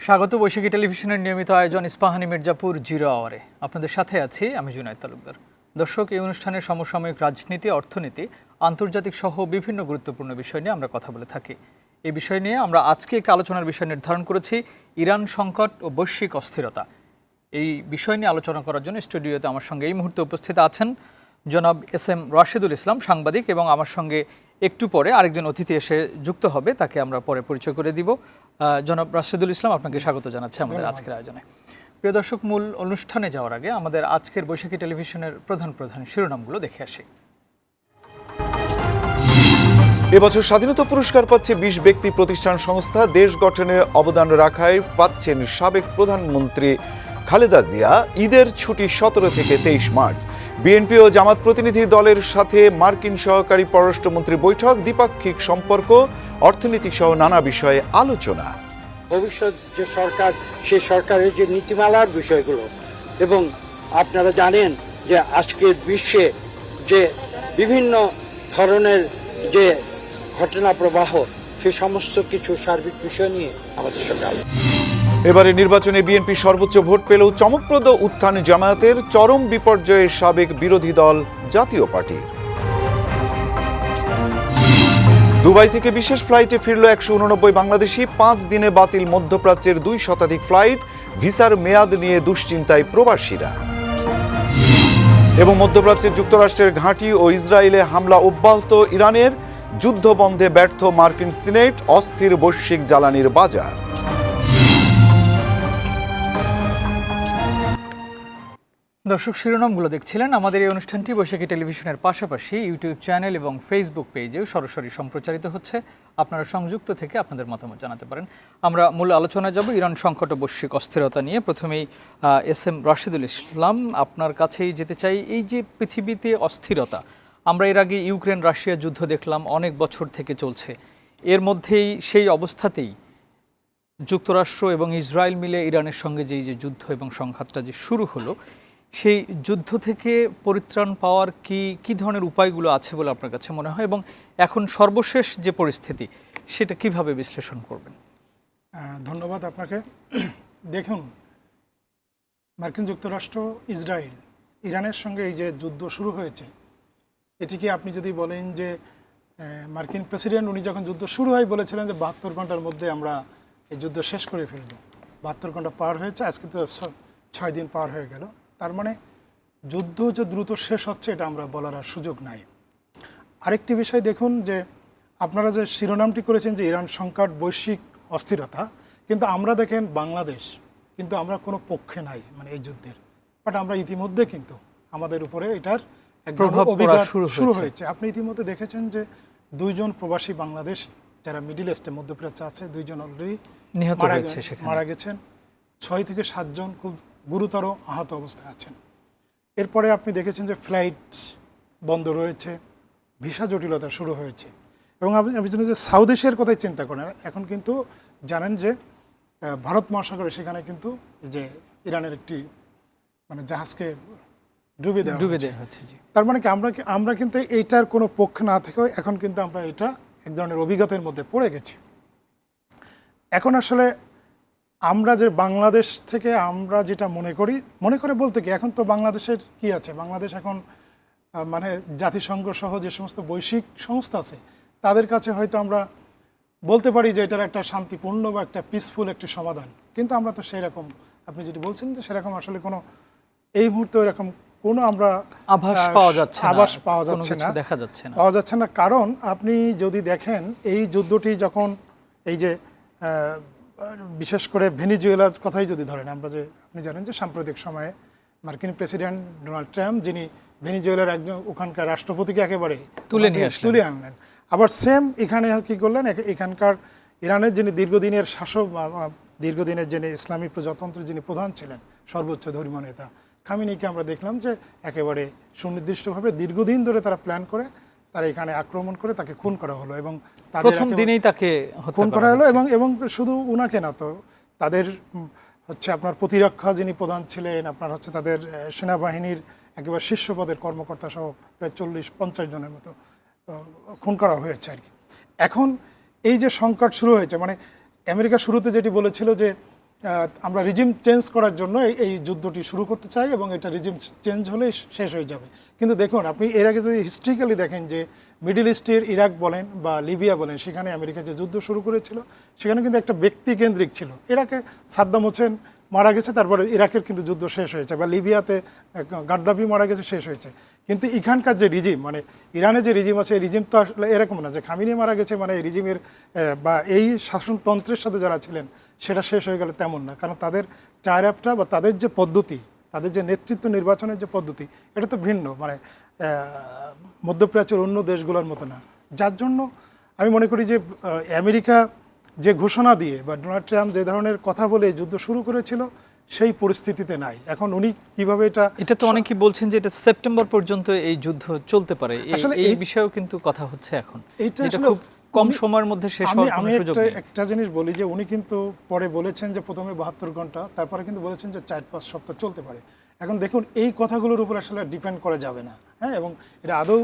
স্বাগত বৈশাখী টেলিভিশনের নিয়মিত আয়োজন ইস্পাহানি মির্জাপুর জিরো আওয়ারে। আপনাদের সাথে আছি আমি জুনায়েদ তালুকদার। দর্শক, এই অনুষ্ঠানে সমসাময়িক রাজনীতি, অর্থনীতি, আন্তর্জাতিক সহ বিভিন্ন গুরুত্বপূর্ণ বিষয় নিয়ে আমরা কথা বলে থাকি। এই বিষয় নিয়ে আমরা আজকে এক আলোচনার বিষয় নির্ধারণ করেছি ইরান সংকট ও বৈশ্বিক অস্থিরতা। এই বিষয় নিয়ে আলোচনা করার জন্য স্টুডিওতে আমার সঙ্গে এই মুহূর্তে উপস্থিত আছেন জনাব এস.এম. রাশেদুল ইসলাম, সাংবাদিক, এবং আমার সঙ্গে একটু পরে আরেকজন অতিথি এসে যুক্ত হবে, তাকে আমরা পরে পরিচয় করে দিব। জনাব রাশেদুল ইসলাম, আপনাকে স্বাগত জানাচ্ছি আমাদের আজকের আয়োজনে। প্রিয় দর্শক, মূল অনুষ্ঠানে যাওয়ার আগে আমাদের আজকের বৈশাখী টেলিভিশনের প্রধান শিরোনামগুলো দেখে আসি। এবছর স্বাধীনতা পুরস্কার পাচ্ছে 20 ব্যক্তি, প্রতিষ্ঠান, সংস্থা। দেশ গঠনে অবদান রাখায় পাচ্ছেন সাবেক প্রধানমন্ত্রী খালেদা জিয়া। ঈদের ছুটি 17 থেকে 23 মার্চ। বিএনপি ও জামাত প্রতিনিধি দলের সাথে মার্কিন সহকারী পররাষ্ট্রমন্ত্রী বৈঠক, দ্বিপাক্ষিক সম্পর্ক, অর্থনীতি সহ নানা বিষয়ে আলোচনা। ভবিষ্যৎ যে সরকার, সে সরকারের যে নীতিমালার বিষয়গুলো, এবং আপনারা জানেন যে আজকের বিশ্বে যে বিভিন্ন ধরনের যে ঘটনা প্রবাহ, সে সমস্ত কিছু সার্বিক বিষয় নিয়ে আমাদের সঙ্গে আলোচনা। এবারে নির্বাচনে বিএনপি সর্বোচ্চ ভোট পেলেও চমকপ্রদ উত্থান জামায়াতের, চরম বিপর্যয়ে সাবেক বিরোধী দল জাতীয় পার্টির। দুবাই থেকে বিশেষ ফ্লাইটে ফিরল 189 বাংলাদেশি। 5 দিনে বাতিল মধ্যপ্রাচ্যের 2 শতাধিক ফ্লাইট। ভিসার মেয়াদ নিয়ে দুশ্চিন্তায় প্রবাসীরা। এবং মধ্যপ্রাচ্যের যুক্তরাষ্ট্রের ঘাঁটি ও ইসরায়েলে হামলা অব্যাহত। ইরানের যুদ্ধ বন্ধে ব্যর্থ মার্কিন সিনেট। অস্থির বৈশ্বিক জ্বালানির বাজার। দর্শক, শিরোনামগুলো দেখছিলেন। আমাদের এই অনুষ্ঠানটি বৈশাখী টেলিভিশনের পাশাপাশি ইউটিউব চ্যানেল এবং ফেসবুক পেজেও সরাসরি সম্প্রচারিত হচ্ছে। আপনারা সংযুক্ত থেকে আপনাদের মতামত জানাতে পারেন। আমরা মূল আলোচনায় যাব ইরান সংকট ও বৈশ্বিক অস্থিরতা নিয়ে। প্রথমেই এস.এম. রাশেদুল ইসলাম, আপনার কাছেই যেতে চাই। এই যে পৃথিবীতে অস্থিরতা, আমরা এর আগে ইউক্রেন রাশিয়া যুদ্ধ দেখলাম, অনেক বছর থেকে চলছে। এর মধ্যেই সেই অবস্থাতেই যুক্তরাষ্ট্র এবং ইসরায়েল মিলে ইরানের সঙ্গে যে যুদ্ধ এবং সংঘাতটা যে শুরু হলো, সেই যুদ্ধ থেকে পরিত্রাণ পাওয়ার কি ধরনের উপায়গুলো আছে বলে আপনার কাছে মনে হয়, এবং এখন সর্বশেষ যে পরিস্থিতি, সেটা কিভাবে বিশ্লেষণ করবেন? ধন্যবাদ আপনাকে। দেখুন, মার্কিন যুক্তরাষ্ট্র, ইসরায়েল, ইরানের সঙ্গে এই যে যুদ্ধ শুরু হয়েছে, এটিকে আপনি যদি বলেন যে মার্কিন প্রেসিডেন্ট উনি যখন যুদ্ধ শুরু হয় বলেছিলেন যে 72 ঘন্টার মধ্যে আমরা এই যুদ্ধ শেষ করে ফেলব। 72 ঘন্টা পার হয়েছে, আজকে তো 6 দিন পার হয়ে গেল। তার মানে যুদ্ধ যে দ্রুত শেষ হচ্ছে এটা আমরা বলার আর সুযোগ নাই। আরেকটি বিষয় দেখুন, যে আপনারা যে শিরোনামটি করেছেন যে ইরান সংকট, বৈশ্বিক অস্থিরতা, কিন্তু আমরা দেখেন বাংলাদেশ কিন্তু আমরা কোনো পক্ষে নাই মানে এই যুদ্ধের, বাট আমরা ইতিমধ্যে কিন্তু আমাদের উপরে এটার প্রভাব পড়া শুরু হয়েছে। আপনি ইতিমধ্যে দেখেছেন যে 2 জন প্রবাসী বাংলাদেশ যারা মিডিল ইস্টে, মধ্যপ্রাচ্যে আছে, 2 জন অলরেডি মারা গেছেন। 6 থেকে 7 জন খুব গুরুতর আহত অবস্থায় আছেন। এরপরে আপনি দেখেছেন যে ফ্লাইট বন্ধ রয়েছে, ভিসা জটিলতা শুরু হয়েছে। এবং আপনি জানেন যে সাউথ এশিয়ার কথাই চিন্তা করেন, এখন কিন্তু জানেন যে ভারত মহাসাগরে সেখানে কিন্তু যে ইরানের একটি মানে জাহাজকে ডুবে দেওয়া হচ্ছে। তার মানে কি আমরা কিন্তু এইটার কোনো পক্ষ না থেকেও এখন কিন্তু আমরা এটা এক ধরনের অভিজ্ঞতার মধ্যে পড়ে গেছি। এখন আসলে আমরা যে বাংলাদেশ থেকে আমরা যেটা মনে করে বলতে কি, এখন তো বাংলাদেশের কি আছে, বাংলাদেশ এখন মানে জাতিসংঘ সহ যে সমস্ত বৈশ্বিক সংস্থা আছে তাদের কাছে হয়তো আমরা বলতে পারি যে এটার একটা শান্তিপূর্ণ বা একটা পিসফুল একটি সমাধান, কিন্তু আমরা তো সেই রকম, আপনি যেটি বলছেন যে সেরকম আসলে কোনো এই মুহূর্তে এরকম কোনো আমরা আভাস পাওয়া যাচ্ছে না। কারণ আপনি যদি দেখেন এই যুদ্ধটি যখন এই যে বিশেষ করে ভেনিজুয়েলার কথাই যদি ধরেন, আমরা যে আপনি জানেন যে সাম্প্রতিক সময়ে মার্কিন প্রেসিডেন্ট ডোনাল্ড ট্রাম্প, যিনি ভেনিজুয়েলার একজন ওখানকার রাষ্ট্রপতিকে একেবারে তুলে আনলেন। আবার সেম এখানে কি করলেন, এখানকার ইরানের যিনি দীর্ঘদিনের শাসক, দীর্ঘদিনের যিনি ইসলামী প্রজাতন্ত্রের যিনি প্রধান ছিলেন, সর্বোচ্চ ধর্মীয় নেতা খামেনিকে আমরা দেখলাম যে একেবারে সুনির্দিষ্টভাবে দীর্ঘদিন ধরে তারা প্ল্যান করে তারা এখানে আক্রমণ করে তাকে খুন করা হলো, এবং প্রথম দিনেই তাকে খুন করা হলো। এবং শুধু উনাকে না, তো তাদের হচ্ছে আপনার প্রতিরক্ষা যিনি প্রধান ছিলেন, আপনার হচ্ছে তাদের সেনাবাহিনীর একেবারে শীর্ষ পদের কর্মকর্তা সহ প্রায় 40-50 জনের মতো খুন করা হয়েছে আর কি। এখন এই যে সংকট শুরু হয়েছে, মানে আমেরিকা শুরুতে যেটি বলেছিল যে আমরা রিজিম চেঞ্জ করার জন্য এই যুদ্ধটি শুরু করতে চাই এবং এটা রিজিম চেঞ্জ হলেই শেষ হয়ে যাবে। কিন্তু দেখুন, আপনি এর আগে যদি হিস্ট্রিক্যালি দেখেন যে মিডল ইস্টের ইরাক বলেন বা লিবিয়া বলেন, সেখানে আমেরিকা যে যুদ্ধ শুরু করেছিল সেখানে কিন্তু একটা ব্যক্তিকেন্দ্রিক ছিল। ইরাকে সাদ্দাম হোসেন মারা গেছে, তারপরে ইরাকের কিন্তু যুদ্ধ শেষ হয়েছে, বা লিবিয়াতে গাদ্দাফি মারা গেছে, শেষ হয়েছে। কিন্তু এখানকার যে রিজিম, মানে ইরানে যে রিজিম আছে, এই রিজিম তো আসলে এরকম না যে খামিনি মারা গেছে মানে এই রিজিমের বা এই শাসনতন্ত্রের সাথে যারা ছিলেন সেটা শেষ হয়ে গেল, তেমন না। কারণ তাদের টায়ার আপটা বা তাদের যে পদ্ধতি, তাদের যে নেতৃত্ব নির্বাচনের যে পদ্ধতি, এটা তো ভিন্ন, মানে মধ্যপ্রাচ্যের অন্য দেশগুলোর মতো না। যার জন্য আমি মনে করি যে আমেরিকা যে ঘোষণা দিয়ে বা ডোনাল্ড ট্রাম্প যে ধরনের কথা বলে যুদ্ধ শুরু করেছিল, সেই পরিস্থিতিতে নাই এখন। উনি কিভাবে এটা তো অনেকেই বলছেন যে এটা সেপ্টেম্বর পর্যন্ত এই যুদ্ধ চলতে পারে, আসলে এই বিষয়েও কিন্তু কথা হচ্ছে এখন, এটা খুব কম সময়ের মধ্যে শেষ হওয়ার কোনো সুযোগ নেই। একটা জিনিস বলি যে উনি কিন্তু পরে বলেছেন যে প্রথমে 72 ঘন্টা, তারপরে কিন্তু বলেছেন যে 4-5 সপ্তাহ চলতে পারে। এখন দেখুন, এই কথাগুলোর উপর আসলে ডিপেন্ড করা যাবে না, হ্যাঁ, এবং এটা আদৌ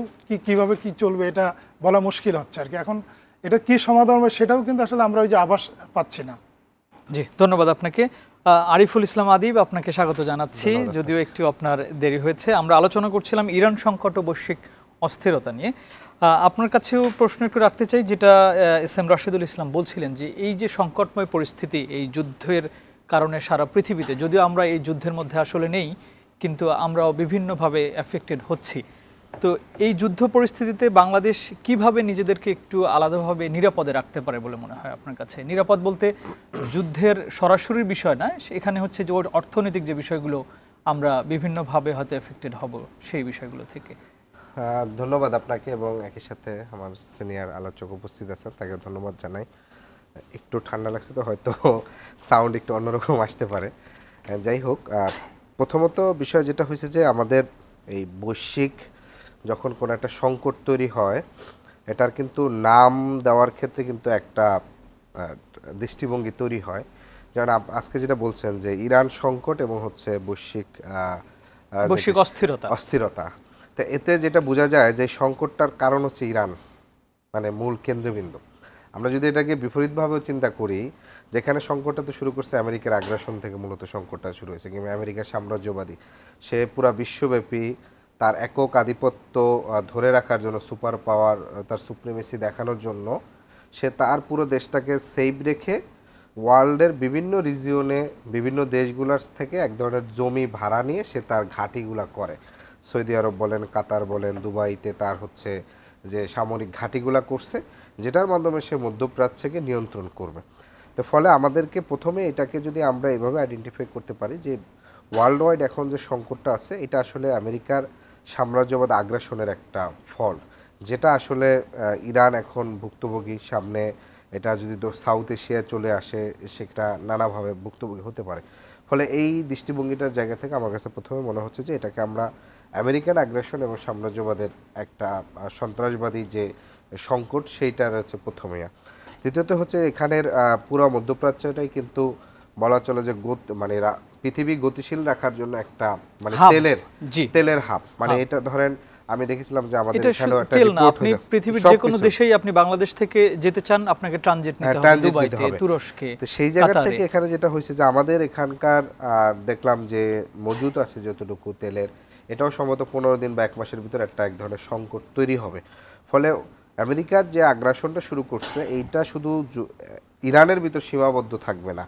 কিভাবে কি চলবে এটা বলা মুশকিল হচ্ছে আর কি। এখন এটা কি সমাধান হবে সেটাও কিন্তু আসলে আমরা ওই যে আভাস পাচ্ছি না। জি, ধন্যবাদ আপনাকে। আরিফুল ইসলাম আদিব, আপনাকে স্বাগত জানাচ্ছি, যদিও একটু আপনার দেরি হয়েছে। আমরা আলোচনা করছিলাম ইরান সংকট ও বৈশ্বিক অস্থিরতা নিয়ে। আপনার কাছেও প্রশ্ন একটু রাখতে চাই, যেটা এস এম রাশিদুল ইসলাম বলছিলেন যে এই যে সংকটময় পরিস্থিতি, এই যুদ্ধের কারণে সারা পৃথিবীতে, যদিও আমরা এই যুদ্ধের মধ্যে আসলে নেই, কিন্তু আমরাও বিভিন্নভাবে অ্যাফেক্টেড হচ্ছি। তো এই যুদ্ধ পরিস্থিতিতে বাংলাদেশ কিভাবে নিজেদেরকে একটু আলাদাভাবে নিরাপদে রাখতে পারে বলে মনে হয় আপনার কাছে? নিরাপদ বলতে যুদ্ধের সরাসরি বিষয় না, এখানে হচ্ছে যে অর্থনৈতিক যে বিষয়গুলো আমরা বিভিন্নভাবে হয়তো এফেক্টেড হব, সেই বিষয়গুলো থেকে। ধন্যবাদ আপনাকে এবং একই সাথে আমার সিনিয়র আলোচক উপস্থিত আছেন, তাকে ধন্যবাদ জানাই। একটু ঠান্ডা লাগছে তো হয়তো সাউন্ড একটু অন্যরকম আসতে পারে। যাই হোক, প্রথমত বিষয় যেটা হয়েছে যে আমাদের এই বৈশ্বিক যখন কোনো একটা সংকট তৈরি হয়, এটার কিন্তু নাম দেওয়ার ক্ষেত্রে কিন্তু একটা দৃষ্টিভঙ্গি তৈরি হয়। যেমন আজকে যেটা বলছেন যে ইরান সংকট এবং হচ্ছে বৈশ্বিক অস্থিরতা, তো এতে যেটা বোঝা যায় যে সংকটটার কারণ হচ্ছে ইরান, মানে মূল কেন্দ্রবিন্দু। আমরা যদি এটাকে বিপরীতভাবেও চিন্তা করি, যেখানে সংকটটা তো শুরু করছে আমেরিকার আগ্রাসন থেকে, মূলত সংকটটা শুরু হয়েছে কিংবা আমেরিকার সাম্রাজ্যবাদী, সে পুরা বিশ্বব্যাপী তার একক আধিপত্য ধরে রাখার জন্য, সুপার পাওয়ার, তার সুপ্রিমেসি দেখানোর জন্য সে তার পুরো দেশটাকে সেভ রেখে ওয়ার্ল্ডের বিভিন্ন রিজিয়নে বিভিন্ন দেশগুলোর থেকে এক ধরনের জমি ভাড়া নিয়ে সে তার ঘাঁটিগুলা করে। সৌদি আরব বলেন, কাতার বলেন, দুবাইতে তার হচ্ছে যে সামরিক ঘাঁটিগুলা করছে, যেটার মাধ্যমে সে মধ্যপ্রাচ্যকে নিয়ন্ত্রণ করবে। তো ফলে আমাদেরকে প্রথমে এটাকে যদি আমরা এভাবে আইডেন্টিফাই করতে পারি যে ওয়ার্ল্ড ওয়াইড এখন যে সংকটটা আছে, এটা আসলে আমেরিকার সাম্রাজ্যবাদ আগ্রাসনের একটা ফল, যেটা আসলে ইরান এখন ভুক্তভোগী। সামনে এটা যদি সাউথ এশিয়া চলে আসে, সেটা নানাভাবে ভুক্তভোগী হতে পারে। ফলে এই দৃষ্টিভঙ্গিটার জায়গা থেকে আমার কাছে প্রথমে মনে হচ্ছে যে এটাকে আমরা আমেরিকান আগ্রাসন এবং সাম্রাজ্যবাদের একটা সন্ত্রাসবাদী যে সংকট, সেইটার হচ্ছে প্রথমে। দ্বিতীয়ত হচ্ছে এখানের পুরো মধ্যপ্রাচ্যটাই কিন্তু বলা চলে যে মানে পৃথিবী গতিশীল রাখার জন্য একটা মানে তেলের হাব। মানে এটা ধরেন আমি দেখেছিলাম যে আমাদের এখানেও একটা রিপোর্ট হয়েছে, আপনি পৃথিবীর যে কোনো দেশেই আপনি বাংলাদেশ থেকে যেতে চান, আপনাকে ট্রানজিট নিতে হবে দুবাইতে, তুরস্কে। তো সেই জায়গা থেকে এখানে যেটা হয়েছে যে আমাদের এখানকার দেখলাম যে মজুদ আছে যতটুকু তেলের, এটাও সম্ভবত 15 দিন বা 1 মাসের ভিতর এক ধরনের সংকট তৈরি হবে। ফলে আমেরিকার যে আগ্রাসনটা শুরু করছে, এইটা শুধু ইরানের ভিতর সীমাবদ্ধ থাকবে না।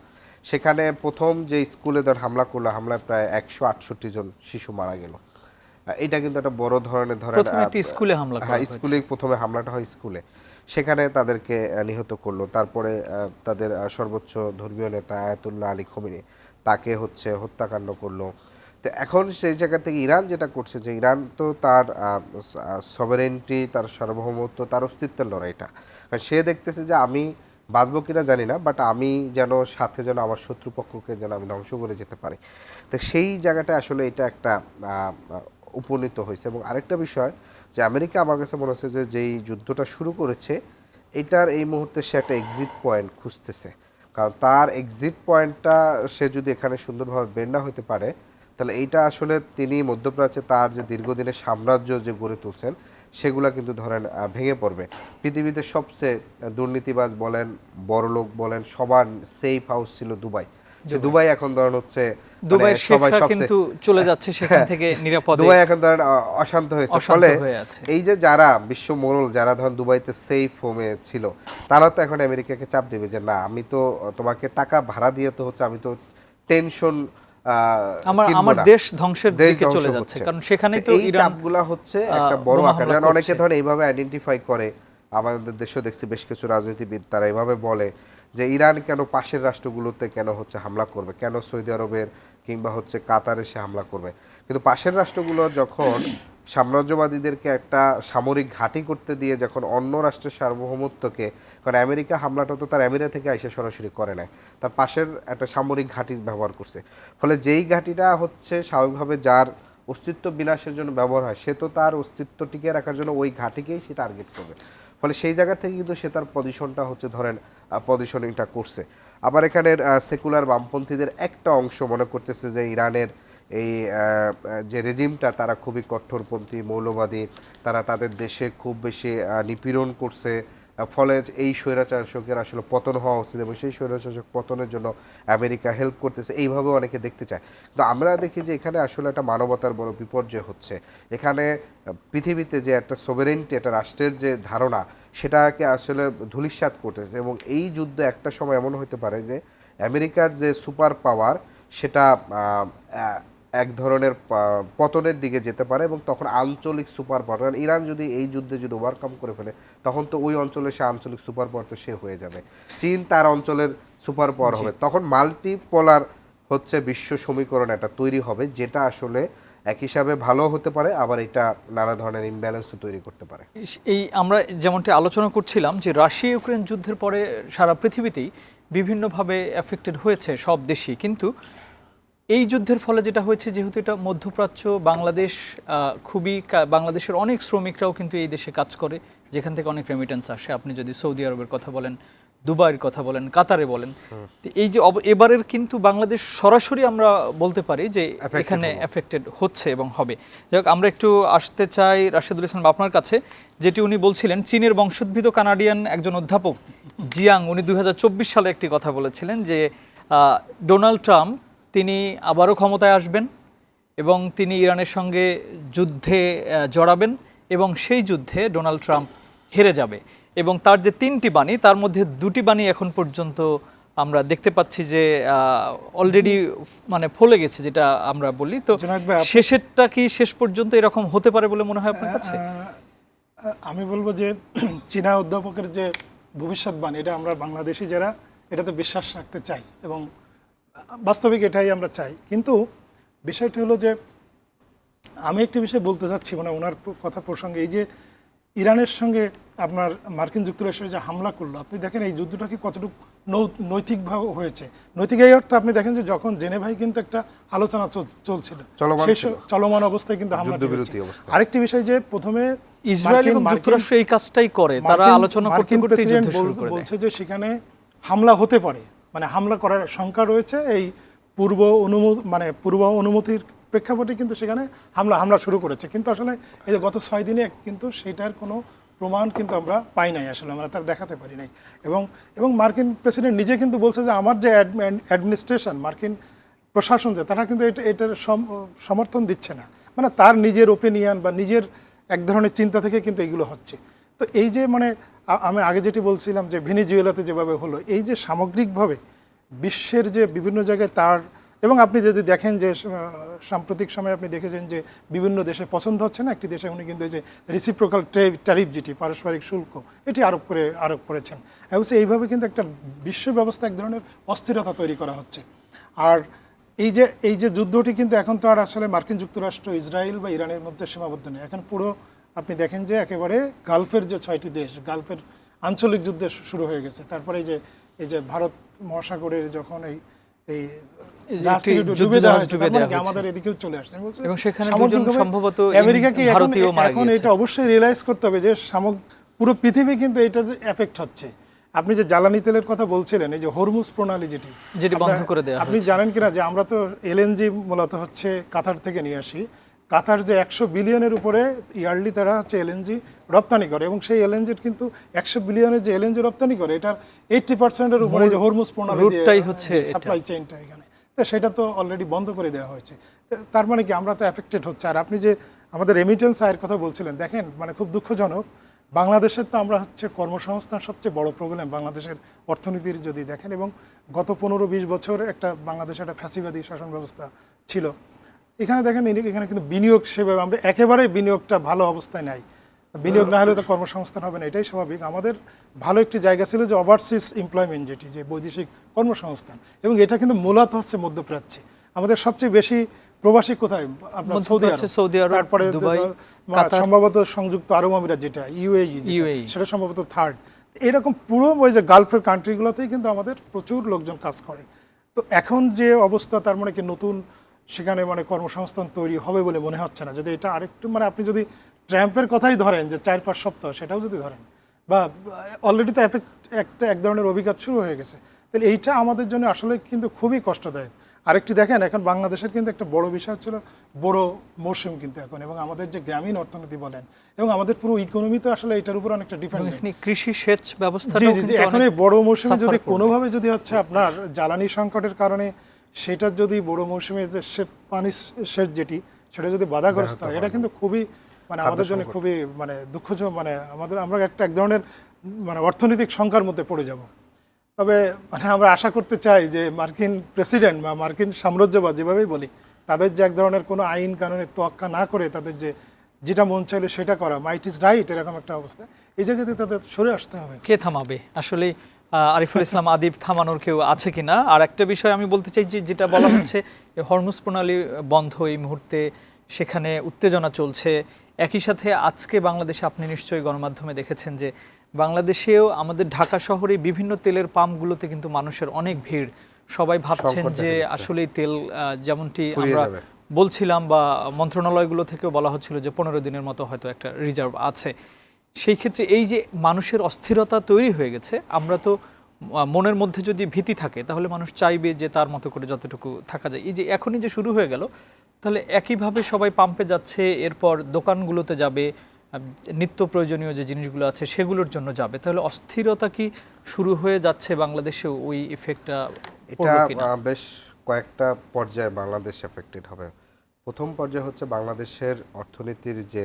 সেখানে প্রথম যে স্কুলে হামলা করলো, হামলায় প্রায় 168 জন শিশু মারা গেল। এটা কিন্তু একটা বড় ধরনের স্কুলে হামলা, স্কুলে প্রথমে হামলাটা হয় স্কুলে, সেখানে তাদেরকে নিহত করলো। তারপরে তাদের সর্বোচ্চ ধর্মীয় নেতা আয়াতুল্লাহ আলী খোমেনি, তাকে হচ্ছে হত্যাকাণ্ড করলো। তো এখন সেই জায়গা থেকে ইরান যেটা করছে যে ইরান তো তার সভারেন্টি, তার সার্বভৌমত্ব, তার অস্তিত্বের লড়াইটা, সে দেখতেছে যে আমি বাঁচবো কিনা জানি না, বাট আমি যেন সাথে যেন আমার শত্রুপক্ষকে যেন আমি ধ্বংস করে যেতে পারি। তো সেই জায়গাটা আসলে এটা একটা উপনীত হয়েছে। এবং আরেকটা বিষয় যে আমেরিকা আমার কাছে মনে হচ্ছে যে যেই যুদ্ধটা শুরু করেছে, এটার এই মুহূর্তে সে একটা এক্সিট পয়েন্ট খুঁজতেছে। কারণ তার এক্সিট পয়েন্টটা সে যদি এখানে সুন্দরভাবে বের না হতে পারে, তাহলে এইটা আসলে তিনি মধ্যপ্রাচ্যে তার যে দীর্ঘদিনের সাম্রাজ্য যে গড়ে তুলছেন, সেগুলা কিন্তু ধরেন ভেঙে পড়বে। পৃথিবীতে সবচেয়ে দুর্নীতিবাজ বলেন, বড়লোক বলেন, সবার সেফ হাউস ছিল দুবাই। সে দুবাই এখন ধরেন হচ্ছে দুবাইয়ের শেখরা কিন্তু চলে যাচ্ছে সেখান থেকে নিরাপদে। দুবাই এখন ধরেন অশান্ত হয়েছে, ফলে এই যে যারা বিশ্ব মোড়ল যারা ধরেন দুবাইতে সেফ হোমে ছিল, তারা তো এখন আমেরিকাকে চাপ দেবে যে না, আমি তো তোমাকে টাকা ভাড়া দিয়ে তো হচ্ছে, আমি তো টেনশন আমার দেশ ধ্বংসের দিকে চলে যাচ্ছে, কারণ সেখানে তো এই চাপগুলা হচ্ছে একটা বড় আকার। কারণ অনেকে ধরেন এইভাবে আইডেন্টিফাই করে, আমাদের দেশেও দেখছি বেশ কিছু রাজনীতিবিদ তারা এইভাবে বলে যে ইরান কেন পাশের রাষ্ট্রগুলোতে কেন হচ্ছে হামলা করবে, কেন সৌদি আরবের কিংবা হচ্ছে কাতারে সে হামলা করবে। কিন্তু পাশের রাষ্ট্রগুলো যখন সাম্রাজ্যবাদীদেরকে একটা সামরিক ঘাঁটি করতে দিয়ে যখন অন্য রাষ্ট্রের সার্বভৌমত্বকে, কারণ আমেরিকা হামলাটা তো তার আমেরিকা থেকে এসে সরাসরি করে না, তার পাশের একটা সামরিক ঘাঁটি ব্যবহার করছে, ফলে যেই ঘাঁটিটা হচ্ছে স্বাভাবিকভাবে যার অস্তিত্ব বিনাশের জন্য ব্যবহার হয়, সে তো তার অস্তিত্ব টিকিয়ে রাখার জন্য ওই ঘাঁটিকেই সে টার্গেট করবে। ফলে সেই জায়গা থেকে কিন্তু সে তার পজিশনটা হচ্ছে ধরেন পজিশনিংটা করছে। আবার এখানের সেকুলার বামপন্থীদের একটা অংশ মনে করতেছে যে ইরানের এই যে রেজিমটা তারা খুবই কঠোরপন্থী মৌলবাদী, তারা তাদের দেশে খুব বেশি নিপীড়ন করছে, ফলে এই স্বৈরাচার শাসকের আসলে পতন হওয়া উচিত এবং সেই স্বৈরাচার পতনের জন্য আমেরিকা হেল্প করতেছে, এইভাবে অনেকে দেখতে চায়। তো আমরা দেখি যে এখানে আসলে একটা মানবতার বড় বিপর্যয় হচ্ছে। এখানে পৃথিবীতে যে একটা সোভেরেন্টি, একটা রাষ্ট্রের যে ধারণা, সেটাকে আসলে ধূলিসাৎ করতেছে। এবং এই যুদ্ধ একটা সময় এমন হতে পারে যে আমেরিকার যে সুপার পাওয়ার সেটা এক ধরনের পতনের দিকে যেতে পারে, এবং তখন আঞ্চলিক সুপার পাওয়ার, কারণ ইরান যদি এই যুদ্ধে যদি ওভারকাম করে ফেলে, তখন তো ওই অঞ্চলে সে আঞ্চলিক সুপার পাওয়ার তো সে হয়ে যাবে, চীন তার অঞ্চলের সুপার পাওয়ার হবে, তখন মাল্টিপোলার হচ্ছে বিশ্ব সমীকরণ একটা তৈরি হবে, যেটা আসলে এক হিসাবে ভালো হতে পারে, আবার এটা নানা ধরনের ইমব্যালেন্সও তৈরি করতে পারে। এই আমরা যেমনটি আলোচনা করছিলাম যে রাশিয়া ইউক্রেন যুদ্ধের পরে সারা পৃথিবীতেই বিভিন্নভাবে এফেক্টেড হয়েছে সব দেশই, কিন্তু এই যুদ্ধের ফলে যেটা হয়েছে, যেহেতু এটা মধ্যপ্রাচ্য, বাংলাদেশ বাংলাদেশের অনেক শ্রমিকরাও কিন্তু এই দেশে কাজ করে, যেখান থেকে অনেক রেমিটেন্স আসে। আপনি যদি সৌদি আরবের কথা বলেন, দুবাইয়ের কথা বলেন, কাতারে বলেন, এই যে এবারের কিন্তু বাংলাদেশ সরাসরি আমরা বলতে পারি যে এখানে এফেক্টেড হচ্ছে এবং হবে। যাই হোক, আমরা একটু আসতে চাই রাশেদুল ইসলাম আপনার কাছে, যেটি উনি বলছিলেন, চীনের বংশোদ্ভূত কানাডিয়ান একজন অধ্যাপক জিয়াং, উনি 2024 সালে একটি কথা বলেছিলেন যে ডোনাল্ড ট্রাম্প তিনি আবারও ক্ষমতায় আসবেন এবং তিনি ইরানের সঙ্গে যুদ্ধে জড়াবেন এবং সেই যুদ্ধে ডোনাল্ড ট্রাম্প হেরে যাবে। এবং তার যে 3টি বাণী, তার মধ্যে 2টি বাণী এখন পর্যন্ত আমরা দেখতে পাচ্ছি যে অলরেডি মানে ফলে গেছে, যেটা আমরা বলি। তো শেষেরটা কি শেষ পর্যন্ত এরকম হতে পারে বলে মনে হয় আপনার কাছে? আমি বলবো যে চীনা অধ্যাপকের যে ভবিষ্যৎবাণী, এটা আমরা বাংলাদেশি যারা এটাতে বিশ্বাস রাখতে চাই এবং বাস্তবিক এটাই আমরা চাই। কিন্তু বিষয়টি হলো যে আমি একটি বিষয় বলতে চাচ্ছি, মানে ওনার কথা প্রসঙ্গে, এই যে ইরানের সঙ্গে আপনার মার্কিন যুক্তরাষ্ট্রের যে হামলা করলো, আপনি দেখেন এই যুদ্ধটা কি কতটুকু নৈতিকভাবে হয়েছে। নৈতিক এই অর্থে আপনি দেখেন যে যখন জেনেভায় কিন্তু একটা আলোচনা চলছিল, চলমান অবস্থায় কিন্তু হামলা। আরেকটি বিষয় যে প্রথমে ইসরায়েল এবং যুক্তরাষ্ট্র এই কাজটাই করে, তারা আলোচনা করতে করতে যুদ্ধ শুরু করে দেয়। বলছে যে সেখানে হামলা হতে পারে, মানে হামলা করার শঙ্কা রয়েছে, এই পূর্ব অনুমতির প্রেক্ষাপটে কিন্তু সেখানে হামলা শুরু করেছে। কিন্তু আসলে এই যে গত 6 দিনে কিন্তু সেটার কোনো প্রমাণ কিন্তু আমরা পাই নাই, আসলে আমরা তার দেখাতে পারি নাই। এবং মার্কিন প্রেসিডেন্ট নিজে কিন্তু বলছে যে আমার যে অ্যাডমিনিস্ট্রেশন, মার্কিন প্রশাসন যে, তারা কিন্তু এটার সমর্থন দিচ্ছে না, মানে তার নিজের ওপিনিয়ন বা নিজের এক ধরনের চিন্তা থেকে কিন্তু এগুলো হচ্ছে। তো এই যে মানে আমি আগে যেটি বলছিলাম যে ভেনেজুয়েলাতে যেভাবে হলো, এই যে সামগ্রিকভাবে বিশ্বের যে বিভিন্ন জায়গায় তার, এবং আপনি যদি দেখেন যে সাম্প্রতিক সময়ে আপনি দেখেছেন যে বিভিন্ন দেশে পছন্দ হচ্ছে না, একটি দেশে উনি কিন্তু এই যে রেসিপ্রোকাল ট্যারিফ, যেটি পারস্পরিক শুল্ক, এটি আরোপ করেছেন। এবং এইভাবে কিন্তু একটা বিশ্ব ব্যবস্থা এক ধরনের অস্থিরতা তৈরি করা হচ্ছে। আর এই যে যুদ্ধটি কিন্তু এখন তো আর আসলে মার্কিন যুক্তরাষ্ট্র, ইসরায়েল বা ইরানের মধ্যে সীমাবদ্ধ নেই, এখন পুরো আপনি দেখেন যে একেবারে গালফের যে 6টি দেশ, গালফের আঞ্চলিক যুদ্ধে শুরু হয়ে গেছে। তারপরে এই যে ভারত মহাসাগরের যখন এই আমাদের এদিকেও চলে আসছে, এবং সেখানে সম্ভবত আমেরিকাকে এখন এটা অবশ্যই রিয়েলাইজ করতে হবে যে পুরো পৃথিবী কিন্তু এটা এফেক্ট হচ্ছে। আপনি যে জ্বালানি তেলের কথা বলছিলেন, এই যে হরমুজ প্রণালী যেটি বন্ধ করে দেয়া, আপনি জানেন কিনা যে আমরা তো এলএনজি মূলত হচ্ছে কাতার থেকে নিয়ে আসি, কাতার যে 100 বিলিয়নের উপরে ইয়ারলি তারা হচ্ছে এলএনজি রপ্তানি করে, এবং সেই এলএনজির কিন্তু 100 বিলিয়নের যে এলএনজি রপ্তানি করে এটার 80%-এর উপরে যে হরমুজ প্রণালী রুটটাই হচ্ছে সাপ্লাই চেইনটা এখানে, তো সেটা তো অলরেডি বন্ধ করে দেওয়া হয়েছে। তার মানে কি আমরা তো এফেক্টেড হচ্ছে। আর আপনি যে আমাদের রেমিটেন্স আয়ের কথা বলছিলেন, দেখেন মানে খুব দুঃখজনক, বাংলাদেশের তো আমরা হচ্ছে কর্মসংস্থান সবচেয়ে বড় প্রবলেম বাংলাদেশের অর্থনীতির যদি দেখেন, এবং গত 15-20 বছর একটা বাংলাদেশে একটা ফ্যাসিবাদী শাসন ব্যবস্থা ছিল। এখানে দেখেন এখানে কিন্তু বিনিয়োগ সেভাবে আমরা একেবারে বিনিয়োগটা ভালো অবস্থায় নাই, বিনিয়োগ না হলে তো কর্মসংস্থান হবে না, এটাই স্বাভাবিক। আমাদের ভালো একটি জায়গা ছিল যে ওভারসিজ এমপ্লয়মেন্ট, যেটি যে বৈদেশিক কর্মসংস্থান, এবং এটা কিন্তু মূলত হচ্ছে মধ্যপ্রাচ্যে। আমাদের সবচেয়ে বেশি প্রবাসী কোথায়? আপনার সৌদি আরব, তারপরে দুবাই, সম্ভবত সংযুক্ত আরব আমিরাত, যেটা ইউএই, সেটা সম্ভবত থার্ড। এরকম পুরো ওই যে গালফের কান্ট্রিগুলোতেই কিন্তু আমাদের প্রচুর লোকজন কাজ করে। তো এখন যে অবস্থা, তার মানে কি নতুন সেখানে মানে কর্মসংস্থান তৈরি হবে বলে মনে হচ্ছে না। যদি এটা আরেকটু মানে আপনি যদি ট্রাম্পের কথাই ধরেন যে 4-5 সপ্তাহ, সেটাও যদি ধরেন, বা অলরেডি তো এক ধরনের অভিজ্ঞতা শুরু হয়ে গেছে, তাহলে এইটা আমাদের জন্য আসলে কিন্তু খুবই কষ্টদায়ক। আরেকটি দেখেন, এখন বাংলাদেশের কিন্তু একটা বড় বিষয় হচ্ছিল বড় মৌসুম কিন্তু এখন, এবং আমাদের যে গ্রামীণ অর্থনীতি বলেন, এবং আমাদের পুরো ইকোনমি তো আসলে এটার উপর অনেকটা ডিপেন্ড। কৃষি সেচ ব্যবস্থা এখন এই বড় মৌসুমে যদি কোনোভাবে যদি হচ্ছে আপনার জ্বালানি সংকটের কারণে সেটা যদি বড় মৌসুমে যে পানি সেচ যেটি, সেটা যদি বাধাগ্রস্ত হয়, এটা কিন্তু খুবই মানে আমাদের জন্য খুবই মানে দুঃখজনক। মানে আমরা এক ধরনের মানে অর্থনৈতিক শঙ্কার মধ্যে পড়ে যাব। তবে মানে আমরা আশা করতে চাই যে মার্কিন প্রেসিডেন্ট বা মার্কিন সাম্রাজ্যবাদ যেভাবেই বলি, তাদের যে এক ধরনের কোনো আইন কানুনের তোয়াক্কা না করে তাদের যেটা মন চাইলে সেটা করা, মাইট ইজ রাইট, এরকম একটা অবস্থা, এই জায়গাতে তাদের সরে আসতে হবে। কে থামাবে আসলে? আরিফুল ইসলাম আদিব, থামানোর কেউ আছে কিনা? আর একটা বিষয় আমি বলতে চাই, যে যেটা বলা হচ্ছে হরমুজ প্রণালী বন্ধ এই মুহূর্তে, সেখানে উত্তেজনা চলছে। একই সাথে আজকে বাংলাদেশে আপনি নিশ্চয়ই গণমাধ্যমে দেখেছেন যে বাংলাদেশেও আমাদের ঢাকা শহরে বিভিন্ন তেলের পাম্পগুলোতে কিন্তু মানুষের অনেক ভিড়। সবাই ভাবছেন যে আসলে তেল যেমনটি আমরা বলছিলাম বা মন্ত্রণালয়গুলো থেকেও বলা হচ্ছিল যে 15 দিনের মতো হয়তো একটা রিজার্ভ আছে। সেই ক্ষেত্রে এই যে মানুষের অস্থিরতা তৈরি হয়ে গেছে, আমরা তো মনের মধ্যে যদি ভীতি থাকে তাহলে মানুষ চাইবে যে তার মতো করে যতটুকু থাকা যায়। এই যে এখনই যে শুরু হয়ে গেল, তাহলে একইভাবে সবাই পাম্পে যাচ্ছে, এরপর দোকানগুলোতে যাবে, নিত্য প্রয়োজনীয় যে জিনিসগুলো আছে সেগুলোর জন্য যাবে, তাহলে অস্থিরতা কি শুরু হয়ে যাচ্ছে বাংলাদেশেও? ওই ইফেক্টটা এটা বেশ কয়েকটা পর্যায়ে বাংলাদেশ এফেক্টেড হবে। প্রথম পর্যায়ে হচ্ছে বাংলাদেশের অর্থনীতির যে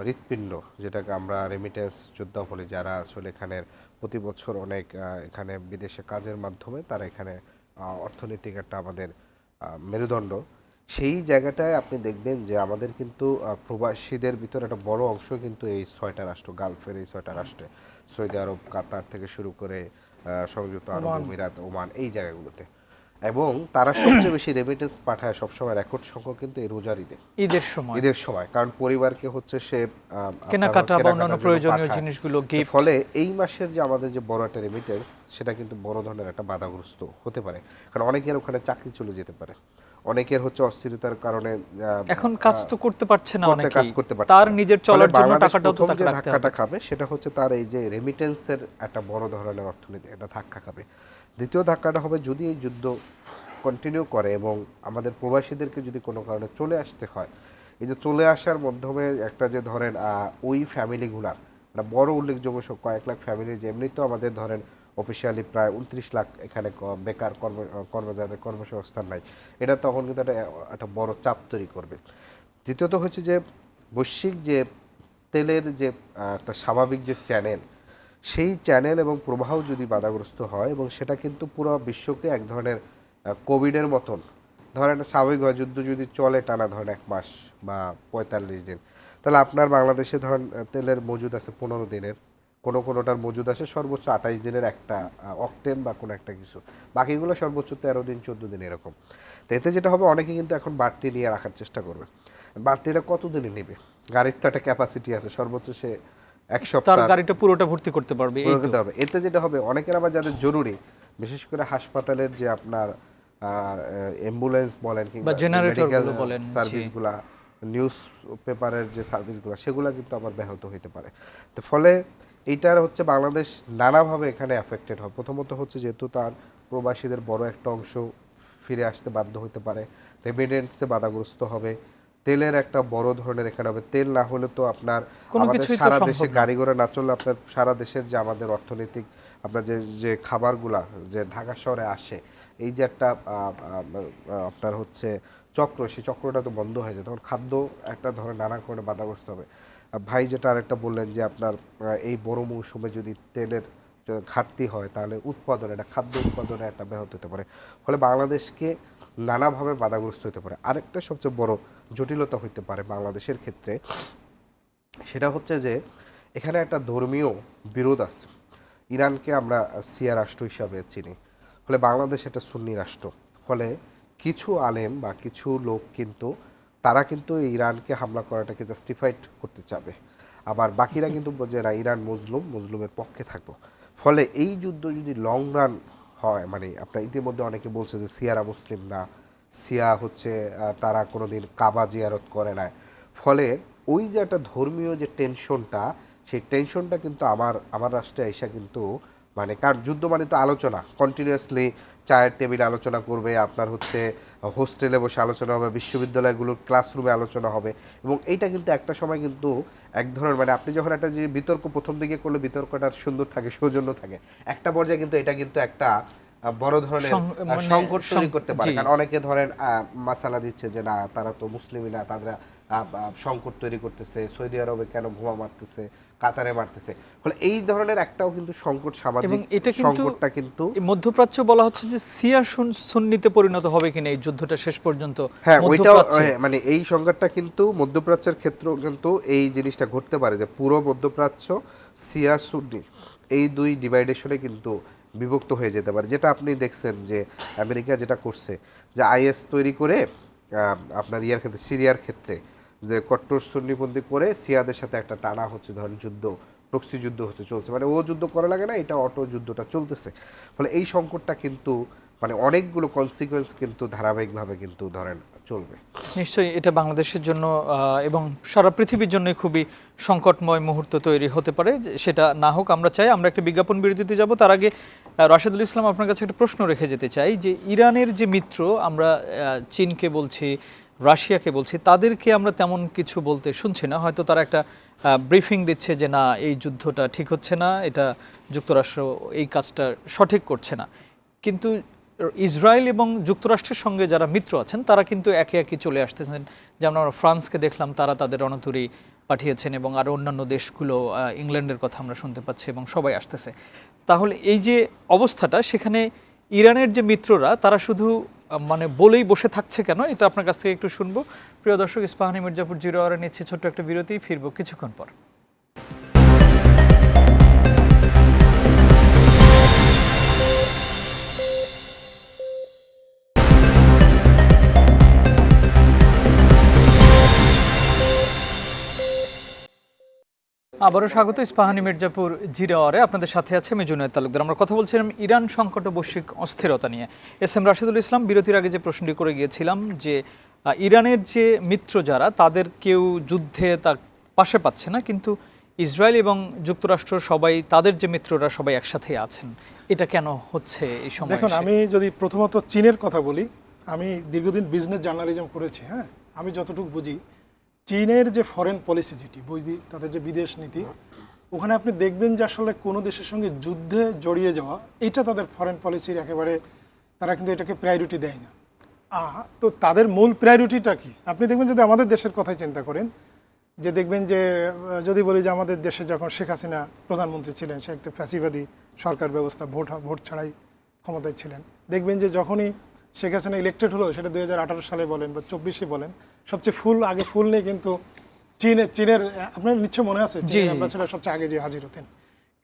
হৃৎপিণ্ড, যেটাকে আমরা রেমিটেন্স যোদ্ধা বলি, যারা আসলে এখানের প্রতি বছর অনেক এখানে বিদেশে কাজের মাধ্যমে তারা এখানে অর্থনৈতিক একটা আমাদের মেরুদণ্ড, সেই জায়গাটায় আপনি দেখবেন যে আমাদের কিন্তু প্রবাসীদের ভিতরে একটা বড় অংশ কিন্তু এই 6টা রাষ্ট্র, গালফের এই 6টা রাষ্ট্রে, সৌদি আরব, কাতার থেকে শুরু করে সংযুক্ত আরব আমিরাত, ওমান, এই জায়গাগুলোতে। এবং তারা সবচেয়ে বেশি রেমিটেন্স পাঠায় সবসময় রেকর্ড সংখ্যক কিন্তু এই রোজার ঈদের সময়, কারণ পরিবারকে হচ্ছে সে কেনাকাটা বা অন্যান্য প্রয়োজনীয় জিনিসগুলো গিফট। ফলে এই মাসের যে আমাদের যে বড় একটা রেমিটেন্স, সেটা কিন্তু বড় ধরনের একটা বাধাগ্রস্ত হতে পারে, কারণ অনেকের ওখানে চাকরি চলে যেতে পারে, অনেকের হচ্ছে অস্থিরতার কারণে এখন কাজ তো করতে পারছে না, অনেকে কাজ করতে পারছে, তার নিজের চলার জন্য টাকাটাও তো তাকে রাখতে হবে। ধাক্কাটা খাবে সেটা হচ্ছে তার এই যে রেমিটেন্সের একটা বড় ধরনের অর্থনীতি একটা ধাক্কা খাবে। দ্বিতীয় ধাক্কাটা হবে যদি এই যুদ্ধ কন্টিনিউ করে এবং আমাদের প্রবাসীদেরকে যদি কোনো কারণে চলে আসতে হয়, এই যে চলে আসার মাধ্যমে একটা যে ধরেন ওই ফ্যামিলিগুলার একটা বড় উল্লেখযোগ্য কয়েক লাখ ফ্যামিলির, যে এমনি তো আমাদের ধরেন অফিসিয়ালি প্রায় 29 লাখ এখানে বেকার কর্মচারীদের কর্মসংস্থান নাই, এটা তখন কিন্তু একটা বড় চাপ তৈরি করবে। দ্বিতীয়ত হচ্ছে যে বৈশ্বিক যে তেলের যে একটা স্বাভাবিক যে চ্যানেল, সেই চ্যানেল এবং প্রবাহ যদি বাধাগ্রস্ত হয়, এবং সেটা কিন্তু পুরো বিশ্বকে এক ধরনের কোভিডের মতন, ধরেন স্বাভাবিকভাবে যুদ্ধ যদি চলে টানা ধরেন 1 মাস বা 45 দিন, তাহলে আপনার বাংলাদেশে ধরেন তেলের মজুদ আছে 15 দিনের, কোনোটার মজুদ আছে সর্বোচ্চ 28 দিনের একটা অক্টেন বা কোনো একটা কিছু, বাকিগুলো সর্বোচ্চ 13 দিন 14 দিন এরকম। তো এতে যেটা হবে, অনেকে কিন্তু এখন বাড়তি নিয়ে রাখার চেষ্টা করবে। বাড়তিটা কতদিনে নেবে? গাড়ির তো একটা ক্যাপাসিটি আছে, সর্বোচ্চ সে 1 সপ্তাহ গাড়িটা পুরোটা ভর্তি করতে পারবে। এতে যেটা হবে, অনেকের আবার যাদের জরুরি, বিশেষ করে হাসপাতালের যে আপনার অ্যাম্বুলেন্স বলেন কিংবা মেডিকেল সার্ভিসগুলা, নিউজ পেপারের যে সার্ভিসগুলো, সেগুলো কিন্তু আবার ব্যাহত হতে পারে। তো ফলে এইটার হচ্ছে বাংলাদেশ নানাভাবে এখানে অ্যাফেক্টেড হয়। প্রথমত হচ্ছে যেহেতু তার প্রবাসীদের বড় একটা অংশ ফিরে আসতে বাধ্য হতে পারে, রেমিটেন্সে বাধাগ্রস্ত হবে, তেলের একটা বড় ধরনের এখানে হবে। তেল না হলে তো আপনার কোনো আমাদের কিছুই তো সারা সম্ভব দেশে না। গাড়ি ঘোড়া না চললে আপনার সারা দেশের যে আমাদের অর্থনৈতিক আপনার যে যে খাবারগুলা যে ঢাকা শহরে আসে, এই যে একটা আপনার হচ্ছে চক্র, সেই চক্রটা তো বন্ধ হয়ে যায়, তখন খাদ্য একটা ধরনের নানা কারণে বাধাগ্রস্ত হবে। ভাই যেটা আরেকটা বললেন যে আপনার এই বড় মৌসুমে যদি তেলের ঘাটতি হয় তাহলে উৎপাদনে, এটা খাদ্য উৎপাদনে একটা ব্যাহত হতে পারে, ফলে বাংলাদেশকে নানাভাবে বাধাগ্রস্ত হতে পারে। আরেকটা সবচেয়ে বড় জটিলতা হতে পারে বাংলাদেশের ক্ষেত্রে, সেটা হচ্ছে যে এখানে একটা ধর্মীয় বিরোধ আছে। ইরানকে আমরা শিয়া রাষ্ট্র হিসাবে চিনি, ফলে বাংলাদেশ একটা সুন্নি রাষ্ট্র, ফলে কিছু আলেম বা কিছু লোক কিন্তু তারা কিন্তু ইরানকে হামলা করাটাকে জাস্টিফাইড করতে চাবে, আবার বাকিরা কিন্তু যে না, ইরান মজলুমের পক্ষে থাকবো। ফলে এই যুদ্ধ যদি লং রান হয়, মানে আপনার ইতিমধ্যে অনেকে বলছে যে সিয়ারা মুসলিম না, সিয়া হচ্ছে তারা কোনোদিন কাবা জিয়ারত করে না, ফলে ওই যে একটা ধর্মীয় যে টেনশনটা, সেই টেনশনটা কিন্তু আমার রাষ্ট্রে এসে কিন্তু মানে, কারণ যুদ্ধ মানে তো আলোচনা, কন্টিনিউয়াসলি চায়ের টেবিলে আলোচনা করবে, আপনার হচ্ছে হোস্টেলে বসে আলোচনা হবে, বিশ্ববিদ্যালয়গুলোর ক্লাসরুমে আলোচনা হবে, এবং এইটা কিন্তু একটা সময় কিন্তু এক ধরনের মানে আপনি যখন একটা যে বিতর্ক প্রথম দিকে করলে বিতর্কটা সুন্দর থাকে, সৌজন্য থাকে, একটা পর্যায়ে কিন্তু এটা কিন্তু একটা বড় ধরনের সংকট তৈরি করতে পারে। কারণ অনেকে ধরেন মাসালা দিচ্ছে যে না, তারা তো মুসলিমই না, তারা সংকট তৈরি করতেছে, সৌদি আরবে কেন বোমা মারতেছে, কাতারে মারতেছে, ফলে এই ধরনের একটাও কিন্তু সংকট, সামাজিক সংকটটা কিন্তু মধ্যপ্রাচ্য বলা হচ্ছে যে সিয়া সুন্নিতে পরিণত হবে কিনা এই যুদ্ধটা শেষ পর্যন্ত। হ্যাঁ, ওইটাও মানে এই সংকটটা কিন্তু মধ্যপ্রাচ্যের ক্ষেত্রেও কিন্তু এই জিনিসটা ঘটতে পারে যে পুরো মধ্যপ্রাচ্য সিয়া সুন্নি এই দুই ডিভাইডেশনে কিন্তু বিভক্ত হয়ে যেতে পারে। যেটা আপনি দেখছেন যে আমেরিকা যেটা করছে, যে আইএস তৈরি করে আপনার ইয়ার ক্ষেত্রে, সিরিয়ার ক্ষেত্রে যে কট্টর সুন্নিপন্থী করে সিয়াদের সাথে একটা টানা হচ্ছে, ধরেন যুদ্ধ, প্রক্সি যুদ্ধ হচ্ছে, চলছে, মানে ও যুদ্ধ করা লাগে না, এটা অটো যুদ্ধটা চলতেছে। ফলে এই সংকটটা কিন্তু মানে অনেকগুলো কনসিকুয়েন্স কিন্তু ধারাবাহিকভাবে কিন্তু ধরেন চলবে। নিশ্চয়ই এটা বাংলাদেশের জন্য এবং সারা পৃথিবীর জন্য খুবই সংকটময় মুহূর্ত তৈরি হতে পারে। সেটা না হোক আমরা চাই। আমরা একটা বিজ্ঞাপন বিরতিতে যাব, তার আগে রাশেদুল ইসলাম আপনার কাছে একটা প্রশ্ন রেখে যেতে চাই যে ইরানের যে মিত্র, আমরা চীনকে বলছি, রাশিয়াকে বলছি, তাদেরকে আমরা তেমন কিছু বলতে শুনছি না। হয়তো তারা একটা ব্রিফিং দিচ্ছে যে না, এই যুদ্ধটা ঠিক হচ্ছে না, এটা যুক্তরাষ্ট্র এই কাজটা সঠিক করছে না। কিন্তু ইসরায়েল এবং যুক্তরাষ্ট্রের সঙ্গে যারা মিত্র আছেন তারা কিন্তু একে একে চলে আসতেছেন। যেমন আমরা ফ্রান্সকে দেখলাম, তারা তাদের রণতরী পাঠিয়েছেন, এবং আরও অন্যান্য দেশগুলো, ইংল্যান্ডের কথা আমরা শুনতে পাচ্ছি, এবং সবাই আসতেছে। তাহলে এই যে অবস্থাটা, সেখানে ইরানের যে মিত্ররা তারা শুধু মানে বলেই বসে থাকছে কেন, এটা আপনার কাছ থেকে একটু শুনবো। প্রিয় দর্শক, ইস্পাহানি মির্জাপুর জিরো আওয়ারে নিচ্ছে ছোট্ট একটা বিরতি, ফিরবো কিছুক্ষণ পর। আবারও স্বাগত ইস্পাহানি মির্জাপুর জিরো আওয়ারে। আপনাদের সাথে আছে আমি জুনায়েদ তালুকদার। আমরা কথা বলছিলাম ইরান সংকট ও বৈশ্বিক অস্থিরতা নিয়ে। এস এম রাশেদুল ইসলাম, বিরতির আগে যে প্রশ্নটি করে গিয়েছিলাম যে ইরানের যে মিত্র যারা, তাদের কেউ যুদ্ধে তার পাশে পাচ্ছে না, কিন্তু ইসরায়েল এবং যুক্তরাষ্ট্র সবাই, তাদের যে মিত্ররা সবাই একসাথে আছেন, এটা কেন হচ্ছে এই সময়? দেখুন, আমি যদি প্রথমত চীনের কথা বলি, আমি দীর্ঘদিন বিজনেস জার্নালিজম করেছি। হ্যাঁ, আমি যতটুকু বুঝি, চীনের যে ফরেন পলিসি, যেটি বুঝি তাদের যে বিদেশ নীতি, ওখানে আপনি দেখবেন যে আসলে কোনো দেশের সঙ্গে যুদ্ধে জড়িয়ে যাওয়া, এটা তাদের ফরেন পলিসির একেবারে, তারা কিন্তু এটাকে প্রায়োরিটি দেয় না। তো তাদের মূল প্রায়োরিটিটা কি? আপনি দেখবেন যদি আমাদের দেশের কথাই চিন্তা করেন, যে দেখবেন যে যদি বলি যে আমাদের দেশে যখন শেখ হাসিনা প্রধানমন্ত্রী ছিলেন, সে একটা ফ্যাসিবাদী সরকার ব্যবস্থা, ভোট ছাড়াই ক্ষমতায় ছিলেন। দেখবেন যে যখনই শেখ হাসিনা ইলেক্টেড হলো, সেটা 2018 সালে বলেন বা 24-এ বলেন, সবচেয়ে আগে ফুল নিয়ে কিন্তু চীনের আপনার নিশ্চয় মনে আছে, চীনের অ্যাম্বাসেডর সবচেয়ে আগে যে হাজির হতেন।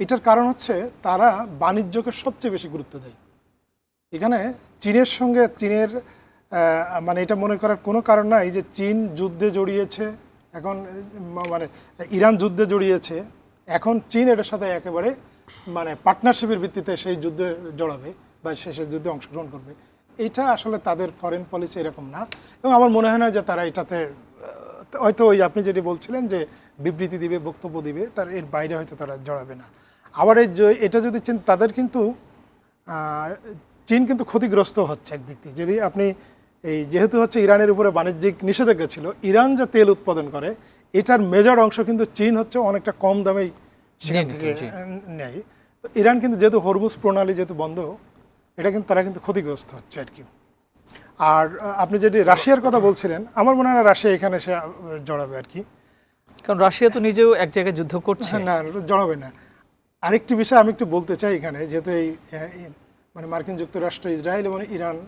এটার কারণ হচ্ছে তারা বাণিজ্যকে সবচেয়ে বেশি গুরুত্ব দেয়। এখানে চীনের সঙ্গে মানে এটা মনে করার কোনো কারণ নাই যে চীন যুদ্ধে জড়িয়েছে, এখন মানে ইরান যুদ্ধে জড়িয়েছে, এখন চীন এটার সাথে একেবারে মানে পার্টনারশিপের ভিত্তিতে সেই যুদ্ধে জড়াবে বা সেই যুদ্ধে অংশগ্রহণ করবে। এটা আসলে তাদের ফরেন পলিসি এরকম না, এবং আমার মনে হয় না যে তারা এটাতে হয়তো ওই আপনি যেটি বলছিলেন যে বিবৃতি দিবে, বক্তব্য দিবে, তার এর বাইরে হয়তো তারা জড়াবে না। আবার এটা যদি তাদের কিন্তু চীন কিন্তু ক্ষতিগ্রস্ত হচ্ছে একদিক থেকে। যদি আপনি এই যেহেতু হচ্ছে ইরানের উপরে বাণিজ্যিক নিষেধাজ্ঞা ছিল, ইরান যা তেল উৎপাদন করে এটার মেজর অংশ কিন্তু চীন হচ্ছে অনেকটা কম দামেই সেখান থেকে নেয়। তো ইরান কিন্তু যেহেতু হরমুজ প্রণালী যেহেতু বন্ধ, এটা কিন্তু তারা কিন্তু ক্ষতিগ্রস্ত হচ্ছে আর কি। আর আপনি যেটি রাশিয়ার কথা বলছিলেন, আমার মনে হয় না রাশিয়া এখানে এসে জড়াবে আর কি, কারণ রাশিয়া তো নিজেও এক জায়গায় যুদ্ধ করছে। না জড়াবে না। আরেকটি বিষয় আমি একটু বলতে চাই এখানে, যেহেতু এই মানে মার্কিন যুক্তরাষ্ট্র, ইসরায়েল এবং ইরান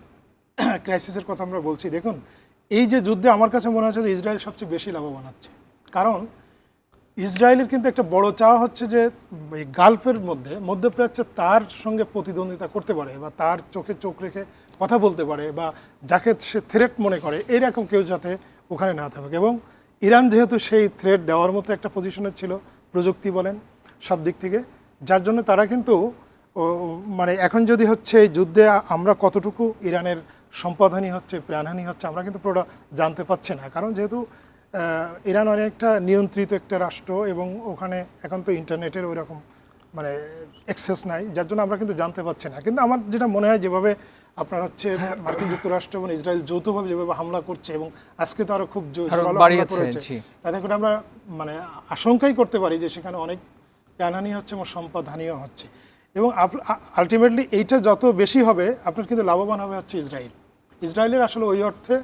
ক্রাইসিসের কথা আমরা বলছি, দেখুন এই যে যুদ্ধে আমার কাছে মনে হচ্ছে যে ইসরায়েল সবচেয়ে বেশি লাভবান হচ্ছে। কারণ ইসরায়েলের কিন্তু একটা বড় চাওয়া হচ্ছে যে এই গালফের মধ্যে, মধ্যপ্রাচ্যে তার সঙ্গে প্রতিদ্বন্দ্বিতা করতে পারে বা তার চোখে চোখ রেখে কথা বলতে পারে বা যাকে সে থ্রেট মনে করে এরকম কেউ যাতে ওখানে না থাকে। এবং ইরান যেহেতু সেই থ্রেট দেওয়ার মতো একটা পজিশনে ছিল, প্রযুক্তি বলেন সব দিক থেকে, যার জন্য তারা কিন্তু মানে এখন যদি হচ্ছে এই যুদ্ধে আমরা কতটুকু ইরানের সম্পদহানি হচ্ছে, প্রাণহানি হচ্ছে, আমরা কিন্তু পুরোটা জানতে পারছি না। কারণ যেহেতু ইরান অনেকটা নিয়ন্ত্রিত একটা রাষ্ট্র এবং ওখানে এখন তো ইন্টারনেটের ওই রকম মানে অ্যাক্সেস নাই, যার জন্য আমরা কিন্তু জানতে পারছি না। কিন্তু আমার যেটা মনে হয় যেভাবে আপনার হচ্ছে মার্কিন যুক্তরাষ্ট্র এবং ইসরায়েল যৌথভাবে যেভাবে হামলা করছে এবং আজকে তো আরো খুব করেছে, তাতে করে আমরা মানে আশঙ্কাই করতে পারি যে সেখানে অনেক প্রাণহানি হচ্ছে এবং সম্পদ হানিও হচ্ছে। এবং আলটিমেটলি এইটা যত বেশি হবে আপনার কিন্তু লাভবান হবে হচ্ছে ইসরায়েল। ইসরায়েলের আসলে ওই অর্থে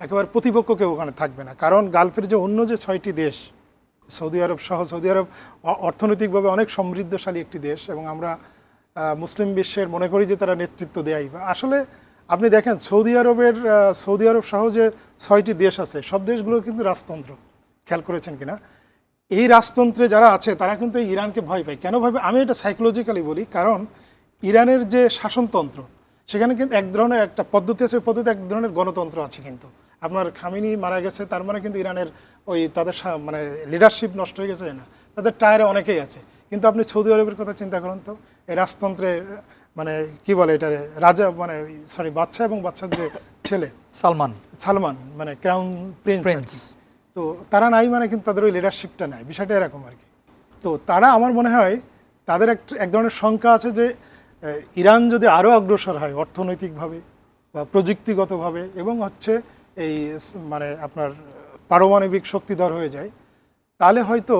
একেবারে প্রতিপক্ষ কেউ ওখানে থাকবে না। কারণ গালফের যে অন্য যে 6টি দেশ, সৌদি আরব সহ, সৌদি আরব অর্থনৈতিকভাবে অনেক সমৃদ্ধশালী একটি দেশ এবং আমরা মুসলিম বিশ্বের মনে করি যে তারা নেতৃত্ব দেয়। আসলে আপনি দেখেন সৌদি আরব সহ যে 6টি দেশ আছে, সব দেশগুলো কিন্তু রাজতন্ত্র, খেয়াল করেছেন কিনা? এই রাজতন্ত্রে যারা আছে তারা কিন্তু ইরানকে ভয় পায়। কেন ভয় পায়? আমি এটা সাইকোলজিক্যালি বলি, কারণ ইরানের যে শাসনতন্ত্র সেখানে কিন্তু এক ধরনের একটা পদ্ধতি আছে, ওই পদ্ধতি এক ধরনের গণতন্ত্র আছে। কিন্তু আপনার খামিনি মারা গেছে, তার মানে কিন্তু ইরানের ওই তাদের মানে লিডারশিপ নষ্ট হয়ে গেছে না, তাদের টায়ারে অনেকেই আছে। কিন্তু আপনি সৌদি আরবের কথা চিন্তা করুন তো, এই রাজতন্ত্রের মানে কি বলে এটা, রাজা মানে সরি বাদশাহ এবং বাদশার যে ছেলে সালমান মানে ক্রাউন প্রিন্স, তো তারা নাই মানে কিন্তু তাদের ওই লিডারশিপটা নাই, বিষয়টা এরকম আর কি। তো তারা আমার মনে হয় তাদের এক ধরনের শঙ্কা আছে যে ইরান যদি আরও অগ্রসর হয় অর্থনৈতিকভাবে বা প্রযুক্তিগতভাবে এবং হচ্ছে এই মানে আপনার পারমাণবিক শক্তিধর হয়ে যায়, তাহলে হয়তো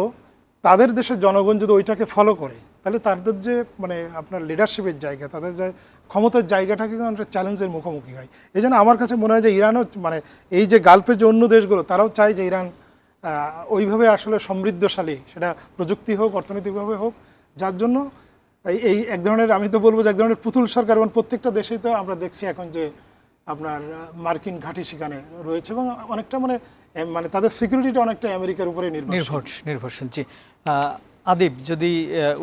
তাদের দেশের জনগণ যদি ওইটাকে ফলো করে, তাহলে তাদের যে মানে আপনার লিডারশিপের জায়গা, তাদের যে ক্ষমতার জায়গাটাকে একটা চ্যালেঞ্জের মুখোমুখি হয়। এই জন্য আমার কাছে মনে হয় যে ইরানও মানে এই যে গালফের যে অন্য দেশগুলো তারাও চায় যে ইরান ওইভাবে আসলে সমৃদ্ধশালী, সেটা প্রযুক্তি হোক অর্থনৈতিকভাবে হোক, যার জন্য এই এক ধরনের, আমি তো বলবো যে এক ধরনের পুতুল সরকার। এবং প্রত্যেকটা দেশেই তো আমরা দেখছি এখন যে আপনার মার্কিন ঘাঁটি সেখানে রয়েছে এবং অনেকটা মানে তাদের সিকিউরিটিটা অনেকটা আমেরিকার উপরে নির্ভরশীল। জি আদিব, যদি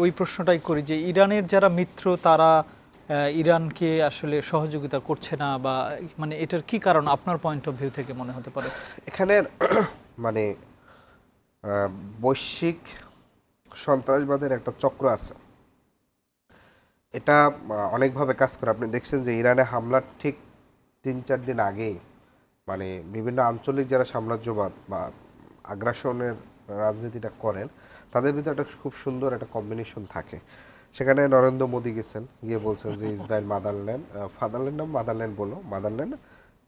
ওই প্রশ্নটাই করি যে ইরানের যারা মিত্র তারা ইরানকে আসলে সহযোগিতা করছে না, বা মানে এটার কি কারণ আপনার পয়েন্ট অফ ভিউ থেকে মনে হতে পারে? এখানে মানে বৈশ্বিক সন্ত্রাসবাদের একটা চক্র আছে, এটা অনেকভাবে কাজ করে। আপনি দেখছেন যে ইরানে হামলার ঠিক 3-4 দিন আগেই মানে বিভিন্ন আঞ্চলিক যারা সাম্রাজ্যবাদ বা আগ্রাসনের রাজনীতিটা করেন তাদের ভিতরে একটা খুব সুন্দর একটা কম্বিনেশন থাকে। সেখানে নরেন্দ্র মোদী গেছেন, গিয়ে বলছেন যে ইসরায়েল মাদারল্যান্ড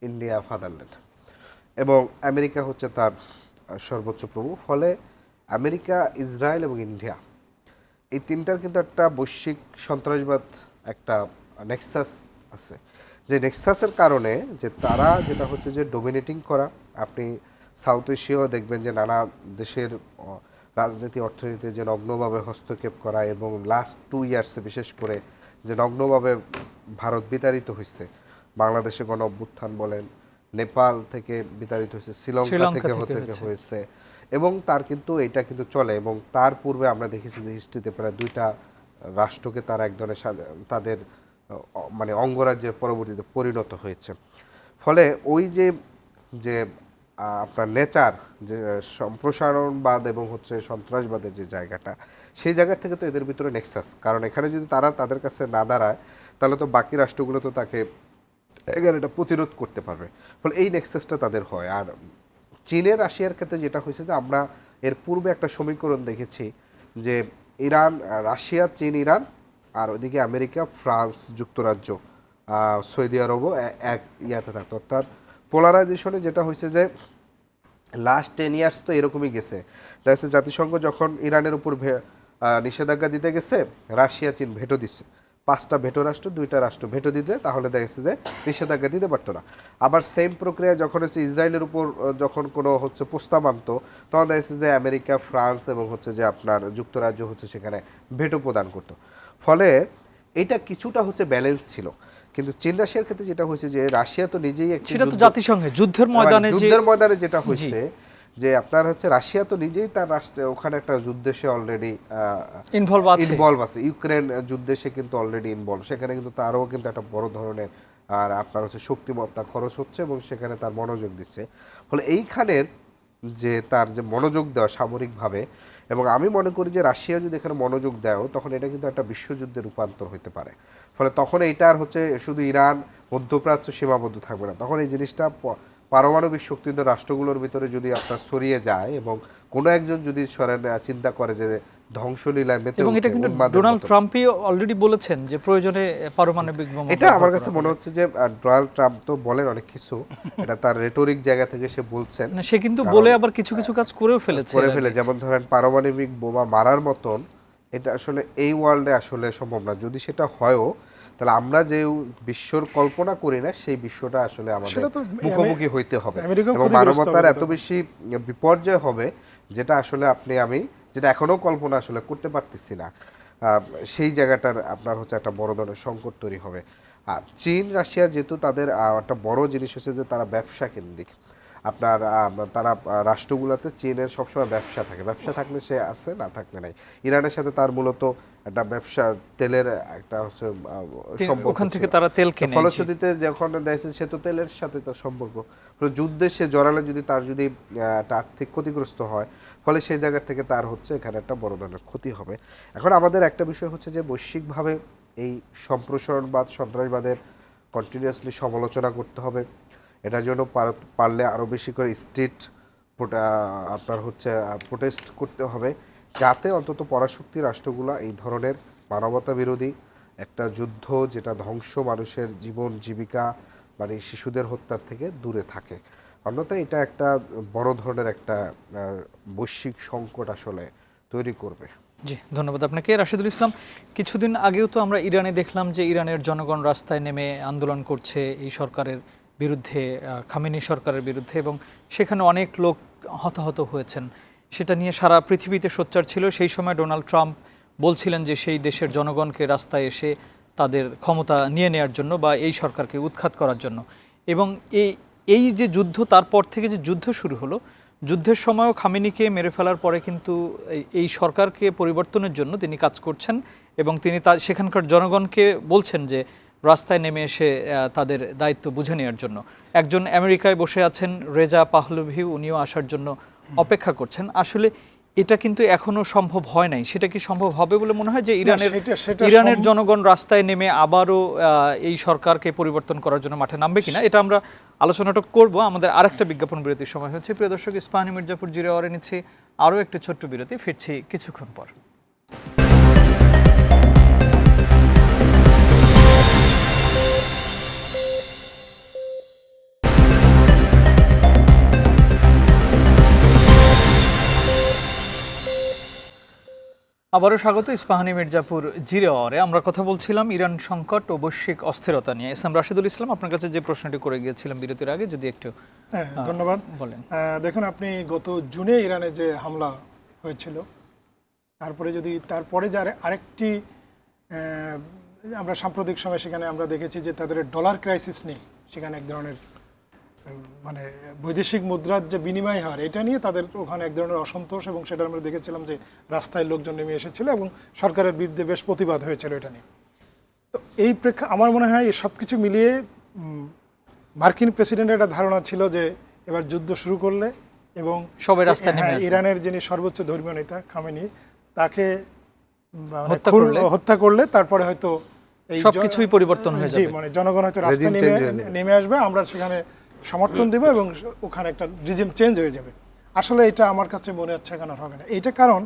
ইন্ডিয়া ফাদারল্যান্ড, এবং আমেরিকা হচ্ছে তার সর্বোচ্চ প্রভু। ফলে আমেরিকা, ইসরায়েল এবং ইন্ডিয়া এই তিনটার কিন্তু একটা বৈশ্বিক সন্ত্রাসবাদ একটা নেক্সাস আছে, যে নেক্সাসের কারণে যে তারা যেটা হচ্ছে যে ডোমিনেটিং করা। আপনি সাউথ এশিয়াও দেখবেন যে নানা দেশের রাজনীতি অর্থনীতি যে নগ্নভাবে হস্তক্ষেপ করা, এবং লাস্ট 2 ইয়ার্সে বিশেষ করে যে নগ্নভাবে ভারত বিতাড়িত হয়েছে, বাংলাদেশে গণ অভ্যুত্থান বলেন, নেপাল থেকে বিতাড়িত হয়েছে, শ্রীলঙ্কা থেকে হয়েছে, এবং তার কিন্তু এটা কিন্তু চলে। এবং তার পূর্বে আমরা দেখেছি যে হিস্ট্রিতে প্রায় 2টা রাষ্ট্রকে তারা এক ধরনের তাদের মানে অঙ্গরাজ্যে পরবর্তীতে পরিণত হয়েছে। ফলে ওই যে আপনার নেচার, যে সম্প্রসারণবাদ এবং হচ্ছে সন্ত্রাসবাদের যে জায়গাটা, সেই জায়গা থেকে তো এদের ভিতরে নেক্সাস। কারণ এখানে যদি তারা তাদের কাছে না দাঁড়ায় তাহলে তো বাকি রাষ্ট্রগুলো তো তাকে এটা প্রতিরোধ করতে পারবে। ফলে এই নেক্সাসটা তাদের হয়। আর চীনের রাশিয়ার ক্ষেত্রে যেটা হয়েছে যে আমরা এর পূর্বে একটা সমীকরণ দেখেছি যে ইরান, রাশিয়া, চীন, ইরান, আর ওইদিকে আমেরিকা, ফ্রান্স, যুক্তরাজ্য, সৌদি আরবও এক ইয়াতে থাকতো। অর্থাৎ পোলারাইজেশনে যেটা হয়েছে যে লাস্ট 10 ইয়ার্স তো এরকমই গেছে। দেখা যাচ্ছে জাতিসংঘ যখন ইরানের উপর নিষেধাজ্ঞা দিতে গেছে, রাশিয়া চীন ভেটো দিচ্ছে, 5টা ভেটো রাষ্ট্র 2টা রাষ্ট্র ভেটো দিতে, তাহলে দেখা যাচ্ছে যে নিষেধাজ্ঞা দিতে পারতো না। আবার সেম প্রক্রিয়া যখন হচ্ছে ইসরায়েলের উপর যখন কোনো হচ্ছে প্রস্তাব আনতো, তখন দেখা যাচ্ছে যে আমেরিকা, ফ্রান্স এবং হচ্ছে যে আপনার যুক্তরাজ্য হচ্ছে সেখানে ভেটো প্রদান করতো। ফলে এটা কিছুটা হচ্ছে ব্যালেন্স ছিল। কিন্তু চীন রাশিয়ার ক্ষেত্রে যেটা হয়েছে যে রাশিয়া তো নিজেই একটা সেটা তো জাতিসংঘে যুদ্ধের ময়দানে যেটা হয়েছে যে আপনার হচ্ছে রাশিয়া তো নিজেই তার রাষ্ট্রে ওখানে একটা যুদ্ধে সে অলরেডি ইনভলভ আছে। ইউক্রেন যুদ্ধে সে কিন্তু অলরেডি ইনভলভ, সেখানে কিন্তু তারও কিন্তু একটা বড় ধরনের আর আপনার হচ্ছে শক্তিমত্তা খরচ হচ্ছে এবং সেখানে তার মনোযোগ দিচ্ছে। ফলে এইখানের যে তার যে মনোযোগ দেওয়া সামরিকভাবে, এবং আমি মনে করি যে রাশিয়া যদি এখানে মনোযোগ দেয় তখন এটা কিন্তু একটা বিশ্বযুদ্ধে রূপান্তর হতে পারে। ফলে তখন এইটার হচ্ছে শুধু ইরান মধ্যপ্রাচ্য সীমাবদ্ধ থাকবে না, তখন এই জিনিসটা পারমাণবিক শক্তিধর রাষ্ট্রগুলোর ভিতরে যদি আপনার ছড়িয়ে যায় এবং কোনো একজন যদি চিন্তা করে যে ধ্বংসলীলায় মেতে, এবং এটা কিন্তু ডোনাল্ড ট্রাম্পই অলরেডি বলেছেন যে প্রয়োজনে পারমাণবিক বোমা। এটা আমার কাছে মনে হচ্ছে যে ডোনাল্ড ট্রাম্প তো বলেন অনেক কিছু, এটা তার রেটরিক জায়গা থেকে সে বলছেন, সে কিন্তু বলে আবার কিছু কিছু কাজ করেও ফেলেছে। যেমন ধরেন পারমাণবিক বোমা মারার মতন এটা আসলে এই ওয়ার্ল্ডে আসলে সম্ভব না। যদি সেটা হয়ও তাহলে আমরা যে বিশ্বর কল্পনা করি না সেই বিশ্বটা আসলে আমাদের মুখোমুখি হইতে হবে, এবং মানবতার এত বেশি বিপর্যয় হবে যেটা আসলে আমি যেটা এখনো কল্পনা আসলে করতে পারতেছি না। সেই জায়গাটার আপনার হচ্ছে একটা বড় ধরনের সংকট তৈরি হবে। আর চীন রাশিয়ার যেহেতু তাদের একটা বড় জিনিস হচ্ছে যে তারা ব্যবসা কেন্দ্রিক, আপনার তারা রাষ্ট্রগুলোতে চীনের সবসময় ব্যবসা থাকে, ব্যবসা থাকলে সে আছে, না থাকলে নাই। ইরানের সাথে তার মূলত একটা ব্যবসা তেলের একটা হচ্ছে সম্পর্ক, ওখান থেকে তারা তেল কেনে, ফলশ্রুতিতে যখন দেখছে সে তো তেলের সাথে তার সম্পর্ক, যুদ্ধে সে জড়ালে যদি তার যদি একটা আর্থিক ক্ষতিগ্রস্ত হয়, ফলে সেই জায়গা থেকে তার হচ্ছে এখানে একটা বড় ধরনের ক্ষতি হবে। এখন আমাদের একটা বিষয় হচ্ছে যে বৈশ্বিকভাবে এই সম্প্রসারণবাদ সন্ত্রাসবাদের কন্টিনিউয়াসলি সমালোচনা করতে হবে। এটার জন্য পারলে আরও বেশি করে স্ট্রিট আপনার হচ্ছে প্রোটেস্ট করতে হবে, যাতে অন্তত পরাশক্তি রাষ্ট্রগুলো এই ধরনের মানবতা বিরোধী একটা যুদ্ধ যেটা ধ্বংস মানুষের জীবন জীবিকা মানে শিশুদের হত্যার থেকে দূরে থাকে। অন্যথায় এটা একটা বড় ধরনের একটা বৈশ্বিক সংকট আসলে তৈরি করবে। জি, ধন্যবাদ আপনাকে রাশিদুল ইসলাম। কিছুদিন আগেও তো আমরা ইরানে দেখলাম যে ইরানের জনগণ রাস্তায় নেমে আন্দোলন করছে এই সরকারের বিরুদ্ধে, খামেনি সরকারের বিরুদ্ধে, এবং সেখানে অনেক লোক হতাহত হয়েছেন। সেটা নিয়ে সারা পৃথিবীতে সোচ্চার ছিল। সেই সময় ডোনাল্ড ট্রাম্প বলছিলেন যে সেই দেশের জনগণকে রাস্তায় এসে তাদের ক্ষমতা নিয়ে নেওয়ার জন্য বা এই সরকারকে উৎখাত করার জন্য। এবং এই যে যুদ্ধ, তারপর থেকে যে যুদ্ধ শুরু হলো, যুদ্ধের সময়ও খামেনিকে মেরে ফেলার পরে কিন্তু এই সরকারকে পরিবর্তনের জন্য তিনি কাজ করছেন, এবং তিনি সেখানকার জনগণকে বলছেন যে রাস্তায় নেমে এসে তাদের দায়িত্ব বুঝে নেওয়ার জন্য। একজন আমেরিকায় বসে আছেন রেজা পাহলভি, উনিও আসার জন্য অপেক্ষা করছেন। আসলে এটা কিন্তু এখনো সম্ভব হয় নাই। সেটা কি সম্ভব হবে বলে মনে হয় যে ইরানের জনগণ রাস্তায় নেমে আবারও এই সরকারকে পরিবর্তন করার জন্য মাঠে নামবে কিনা? এটা আমরা আলোচনাটা করব। আমাদের আরেকটা বিজ্ঞাপন বিরতির সময় হচ্ছে। প্রিয় দর্শক, ইস্পাহানী মির্জাপুর জিরো আওয়ারে নিচ্ছি আরও একটি ছোট্ট বিরতি, ফিরছি কিছুক্ষণ পর। আবারও স্বাগত ইস্পাহানী মির্জাপুর জিরো আওয়ারে। আমরা কথা বলছিলাম ইরান সংকট ও বৈশ্বিক অস্থিরতা নিয়ে। এস এম রাশিদুল ইসলাম, আপনার কাছে যে প্রশ্নটি করে গিয়েছিলাম বিরতির আগে, যদি একটু ধন্যবাদ বলেন। দেখুন, আপনি গত জুনে ইরানে যে হামলা হয়েছিল, তারপরে যার আরেকটি আমরা সাম্প্রতিক সময় সেখানে আমরা দেখেছি যে তাদের ডলার ক্রাইসিস নেই, সেখানে এক ধরনের মানে বৈদেশিক মুদ্রার যে বিনিময় হার, এটা নিয়ে তাদের ওখানে এক ধরনের অসন্তোষ, এবং সেটা আমরা দেখেছিলাম যে রাস্তায় লোকজন নেমে এসেছিল এবং সরকারের বিরুদ্ধে বেশ প্রতিবাদ হয়েছিল এটা নিয়ে। তো এই আমার মনে হয় এই সব কিছু মিলিয়ে মার্কিন প্রেসিডেন্টের একটা ধারণা ছিল যে এবার যুদ্ধ শুরু করলে এবং সবাই রাস্তায় নেমে আসবে, ইরানের যিনি সর্বোচ্চ ধর্মীয় নেতা খামেনি তাকে হত্যা করলে তারপরে হয়তো এই সবকিছুই পরিবর্তন হয়ে যাবে, মানে জনগণ হয়তো রাস্তায় নেমে আসবে, আমরা সেখানে সমর্থন দেব এবং ওখানে একটা রিজিম চেঞ্জ হয়ে যাবে। আসলে এটা আমার কাছে মনে হচ্ছে কেন হবে না। এইটা কারণ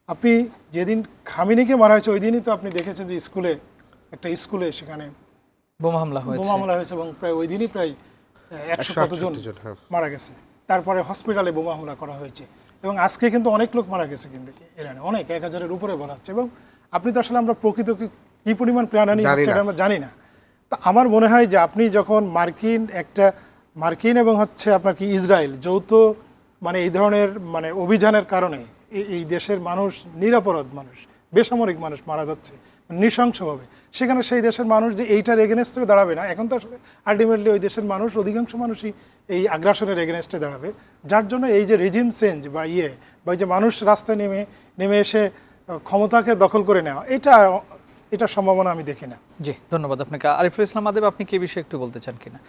আপনি যেদিন খামেনিকে মারা হয়েছে ওই দিনই তো আপনি দেখেছেন যে একটা স্কুলে সেখানে বোমা হামলা হয়েছে এবং প্রায় ওই দিনই প্রায় 100 কতজন মারা গেছে, তারপরে হসপিটালে বোমা হামলা করা হয়েছে, এবং আজকে কিন্তু অনেক লোক মারা গেছে কিন্তু ইরানে, অনেক 1000-এর উপরে বলা হচ্ছে। এবং আপনি তো আসলে আমরা প্রকৃত কি পরিমাণ প্রাণহানি হচ্ছে এটা আমরা জানি না। তা আমার মনে হয় যে আপনি যখন মার্কিন এবং হচ্ছে আপনার কি ইসরায়েল যৌথ মানে এই ধরনের মানে অভিযানের কারণে এই দেশের মানুষ, নিরপরাধ মানুষ, বেসামরিক মানুষ মারা যাচ্ছে নৃশংসভাবে, সেখানে সেই দেশের মানুষ যে এইটার এগেনস্টে দাঁড়াবে না, এখন তো আসলে আলটিমেটলি ওই দেশের মানুষ, অধিকাংশ মানুষই এই আগ্রাসনের এগেনস্টে দাঁড়াবে, যার জন্য এই যে রেজিম চেঞ্জ বা বা যে মানুষ রাস্তায় নেমে এসে ক্ষমতাকে দখল করে নেওয়া, এটা সম্ভাবনা আমি দেখি না। জি, ধন্যবাদ আপনাকে। আরিফুল ইসলাম আদেব, আপনি কি বিষয়ে একটু বলতে চান কিনা?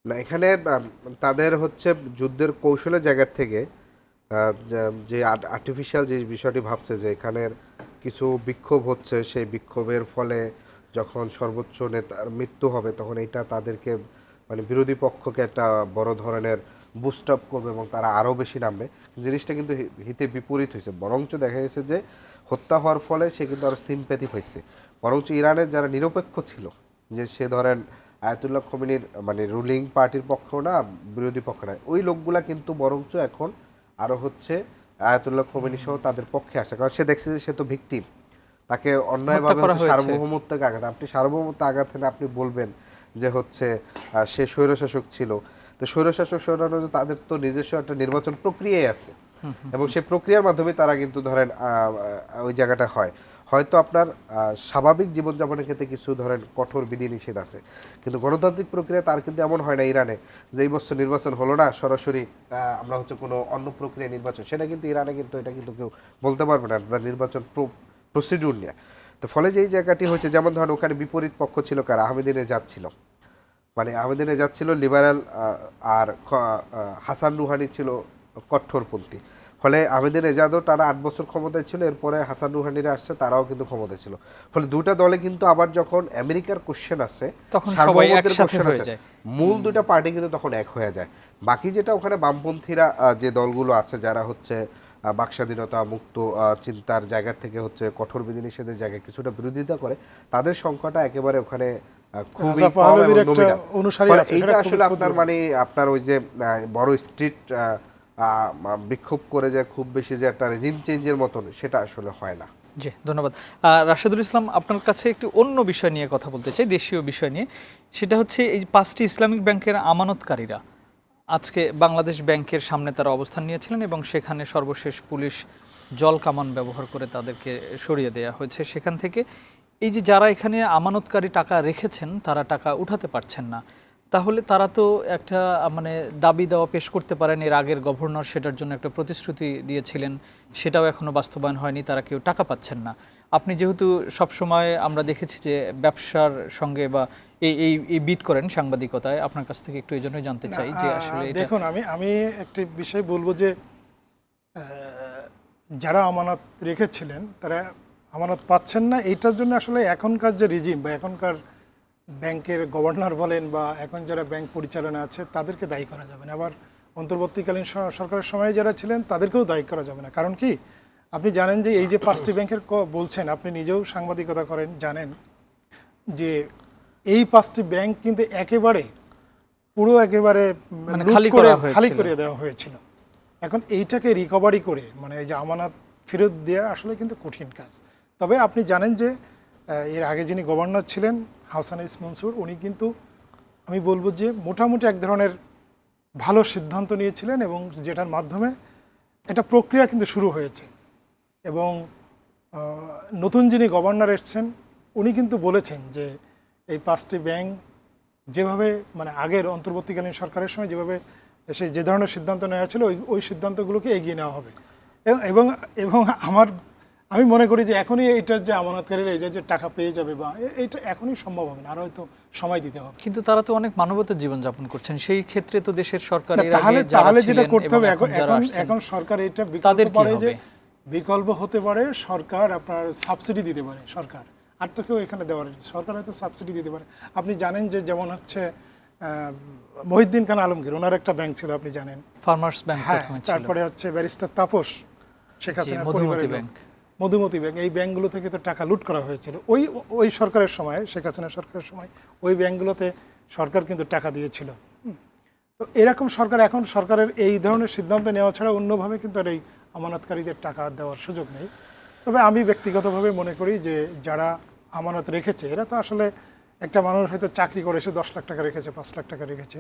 না, এখানে তাদের হচ্ছে যুদ্ধের কৌশলের জায়গা থেকে যে আর্টিফিশিয়াল যে বিষয়টি ভাবছে যে এখানের কিছু বিক্ষোভ হচ্ছে, সেই বিক্ষোভের ফলে যখন সর্বোচ্চ নেতার মৃত্যু হবে তখন এটা তাদেরকে মানে বিরোধী পক্ষকে একটা বড় ধরনের বুস্ট আপ করবে এবং তারা আরও বেশি নামবে। জিনিসটা কিন্তু হিতে বিপরীত হয়েছে, বরঞ্চ দেখা গেছে যে হত্যা হওয়ার ফলে সে কিন্তু আরও সিম্প্যাথি হয়েছে। বরঞ্চ ইরানের যারা নিরপেক্ষ ছিল, যে সে ধরেন আয়াতুল্লাহ খোমেনির মানে রুলিং পার্টির পক্ষ না, বিরোধী পক্ষ না, ওই লোকগুলা কিন্তু বরঞ্চ এখন আরও হচ্ছে আয়াতুল্লাহ খোমেনি সহ তাদের পক্ষে আসে, কারণ সে দেখছে যে সে তো ভিকটিম, তাকে অন্যায়ভাবে সার্বভৌমত্বকে আঘাত, আপনি সার্বভৌমত্ব আঘাত হেনে আপনি বলবেন যে হচ্ছে সে স্বৈরশাসক ছিল। তো স্বৈরশাসক সরানো, তাদের তো নিজস্ব একটা নির্বাচন প্রক্রিয়াই আছে এবং সেই প্রক্রিয়ার মাধ্যমে তারা কিন্তু ধরেন ওই জায়গাটা হয়। হয়তো আপনার স্বাভাবিক জীবনযাপনের ক্ষেত্রে কিছু ধরেন কঠোর বিধিনিষেধ আছে, কিন্তু গণতান্ত্রিক প্রক্রিয়া তার কিন্তু এমন হয় না ইরানে যে এই বছর নির্বাচন হলো না সরাসরি আমরা হচ্ছে কোনো অন্য প্রক্রিয়া নির্বাচন, সেটা কিন্তু ইরানে কিন্তু এটা কিন্তু কেউ বলতে পারবে না তার নির্বাচন প্রসিডিউর নিয়ে। তো ফলে যেই জায়গাটি হয়েছে, যেমন ধরেন ওখানে বিপরীত পক্ষ ছিল কার, আহমেদিনেজাদ ছিল, মানে আহমেদিনেজাদ ছিল লিবারাল আর হাসান রুহানি ছিল কঠোরপন্থী। ফলে আহমেদিনেজাদও টানা 8 বছর ক্ষমতায় ছিল, এরপরে হাসান রুহানিরা আসছে, তারাও কিন্তু ক্ষমতায় ছিল। ফলে দুটা দলে কিন্তু আবার যখন আমেরিকার কোশ্চেন আসে, সার্বভৌমত্বের কোশ্চেন আসে, মূল দুটা পার্টি কিন্তু তখন এক হয়ে যায়। বাকি যেটা ওখানে বামপন্থীরা যে দলগুলো আছে যারা হচ্ছে বাকস্বাধীনতা মুক্ত চিন্তার জায়গা থেকে হচ্ছে কঠোর বিধিনিষেধের জায়গায় কিছুটা বিরোধিতা করে, তাদের সংখ্যাটা একেবারে ওখানে খুবই কম এবং নমিনাল। এইটা আসলে আপনার মানে আপনার ওই যে বড় স্ট্রিট বিক্ষোভ করে যে খুব বেশি যে একটা রেজিম চেঞ্জের মতন, সেটা আসলে হয় না। জি, ধন্যবাদ। রাশেদুল ইসলাম, আপনার কাছে একটু অন্য বিষয় নিয়ে কথা বলতে চাই, দেশীয় বিষয় নিয়ে। সেটা হচ্ছে এই 5টি ইসলামিক ব্যাংকের আমানতকারীরা আজকে বাংলাদেশ ব্যাংকের সামনে তারা অবস্থান নিয়েছিলেন এবং সেখানে সর্বশেষ পুলিশ জল কামান ব্যবহার করে তাদেরকে সরিয়ে দেওয়া হয়েছে সেখান থেকে। এই যে যারা এখানে আমানতকারী টাকা রেখেছেন তারা টাকা উঠাতে পারছেন না, তাহলে তারা তো একটা মানে দাবি দেওয়া পেশ করতে পারেন। এর আগের গভর্নর সেটার জন্য একটা প্রতিশ্রুতি দিয়েছিলেন, সেটাও এখনও বাস্তবায়ন হয়নি, তারা কেউ টাকা পাচ্ছেন না। আপনি যেহেতু সবসময় আমরা দেখেছি যে ব্যবসার সঙ্গে বা এই বিট করেন সাংবাদিকতায়, আপনার কাছ থেকে একটু এই জন্যই জানতে চাই যে আসলে দেখুন, আমি একটি বিষয় বলবো যে যারা আমানত রেখেছিলেন তারা আমানত পাচ্ছেন না, এইটার জন্য আসলে এখনকার যে রিজিম বা এখনকার ব্যাংকের গভর্নর বলেন বা এখন যারা ব্যাংক পরিচালনা আছে তাদেরকে দায়ী করা যাবে না। আবার অন্তর্বর্তীকালীন সরকারের সময়ে যারা ছিলেন তাদেরকেও দায়ী করা যাবে না। কারণ কি, আপনি জানেন যে এই যে 5টি ব্যাংকের বলছেন, আপনি নিজেও সাংবাদিকতা করেন, জানেন যে এই 5টি ব্যাংক কিন্তু একেবারে খালি করে দেওয়া হয়েছিল। এখন এইটাকে রিকভারি করে মানে এই যে আমানত ফেরত দেওয়া আসলে কিন্তু কঠিন কাজ। তবে আপনি জানেন যে এর আগে যিনি গভর্নর ছিলেন হাসান ইস মনসুর, উনি কিন্তু আমি বলবো যে মোটামুটি এক ধরনের ভালো সিদ্ধান্ত নিয়েছিলেন এবং যেটার মাধ্যমে একটা প্রক্রিয়া কিন্তু শুরু হয়েছে। এবং নতুন যিনি গভর্নর এসছেন উনি কিন্তু বলেছেন যে এই 5টি ব্যাংক যেভাবে মানে আগের অন্তর্বর্তীকালীন সরকারের সময় যেভাবে যে ধরনের সিদ্ধান্ত নেওয়া ছিল ওই সিদ্ধান্তগুলোকে এগিয়ে নেওয়া হবে। এবং আমি মনে করি যে এখনই এইটার যে আমানতকারীরা এই যে টাকা পেয়ে যাবে বা এইটা এখনই সম্ভব হবে না, আর হয়তো সময় দিতে হবে। কিন্তু তারা তো অনেক মানবতার জীবনযাপন করছেন, সেই ক্ষেত্রে তো দেশের সরকার তাহলে যেটা করতে হবে এখন সরকার এটা বিকল্প হতে পারে, সরকার আপনার সাবসিডি দিতে পারে, সরকার আর তো কেউ এখানে দেওয়ার, সরকার হয়তো সাবসিডি দিতে পারে। আপনি জানেন যে যেমন হচ্ছে মহিউদ্দিন খান আলমগীর, ওনার একটা ব্যাংক ছিল আপনি জানেন, ফার্মার্স ব্যাংক, তারপরে হচ্ছে ব্যারিস্টার তাপস, শেখ হাসিনার পরিবারের ব্যাংক, মধুমতি ব্যাংক, এই ব্যাংকগুলো থেকে তো টাকা লুট করা হয়েছিল ওই সরকারের সময়, শেখ হাসিনা সরকারের সময় ওই ব্যাংকগুলোতে সরকার কিন্তু টাকা দিয়েছিল। তো এরকম এখন সরকারের এই ধরনের সিদ্ধান্ত নেওয়া ছাড়া অন্যভাবে কিন্তু আর এই আমানতকারীদের টাকা দেওয়ার সুযোগ নেই। তবে আমি ব্যক্তিগতভাবে মনে করি যে যারা আমানত রেখেছে এরা তো আসলে একটা মানুষ হয়তো চাকরি করে এসে 10 লাখ টাকা রেখেছে, 5 লাখ টাকা রেখেছে,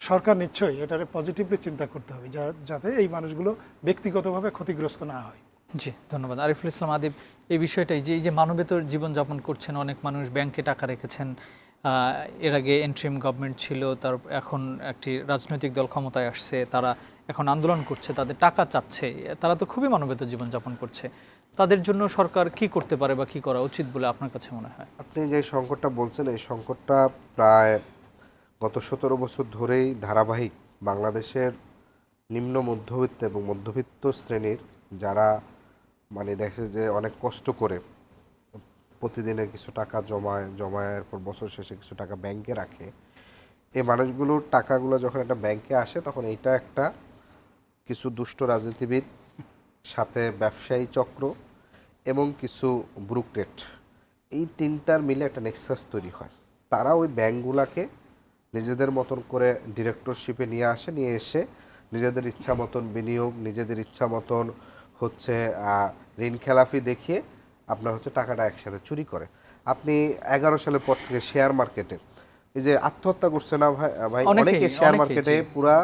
সরকার নিশ্চয়ই এটারে পজিটিভলি চিন্তা করতে হবে যাতে এই মানুষগুলো ব্যক্তিগতভাবে ক্ষতিগ্রস্ত না হয়। জি, ধন্যবাদ আরিফুল ইসলাম আদিব। এই বিষয়টাই যে এই যে মানবেতর জীবনযাপন করছেন, অনেক মানুষ ব্যাংকে টাকা রেখেছেন, এর আগে এন্ট্রিম গভর্নমেন্ট ছিল, তার এখন একটি রাজনৈতিক দল ক্ষমতায় আসছে, তারা এখন আন্দোলন করছে, তাদের টাকা চাচ্ছে, তারা তো খুবই মানবেতর জীবনযাপন করছে। তাদের জন্য সরকার কি করতে পারে বা কি করা উচিত বলে আপনার কাছে মনে হয়? আপনি যে সংকটটা বলছেন এই সংকটটা প্রায় গত 17 বছর ধরেই ধারাবাহিক। বাংলাদেশের নিম্ন মধ্যবিত্ত এবং মধ্যবিত্ত শ্রেণীর যারা মানে দেখে যে অনেক কষ্ট করে প্রতিদিনের কিছু টাকা জমায়ের পর বছর শেষে কিছু টাকা ব্যাংকে রাখে, এই মানুষগুলোর টাকাগুলো যখন একটা ব্যাংকে আসে তখন এইটা একটা কিছু দুষ্ট রাজনীতিবিদ, সাথে ব্যবসায়ী চক্র এবং কিছু ব্রুকরেট, এই তিনটার মিলে একটা নেক্সাস তৈরি হয়। তারা ওই ব্যাংকগুলোকে নিজেদের মতন করে ডিরেক্টরশিপে নিয়ে এসে নিজেদের ইচ্ছা মতন বিনিয়োগ, নিজেদের ইচ্ছা মতন হচ্ছে ঋণ খেলাফি দেখিয়ে আপনার হচ্ছে টাকাটা একসাথে চুরি করে। আপনি 11 সালের পর থেকে শেয়ার মার্কেটে এই যে আত্মহত্যা করছে না ভাই অনেকে শেয়ার মার্কেটে পুরা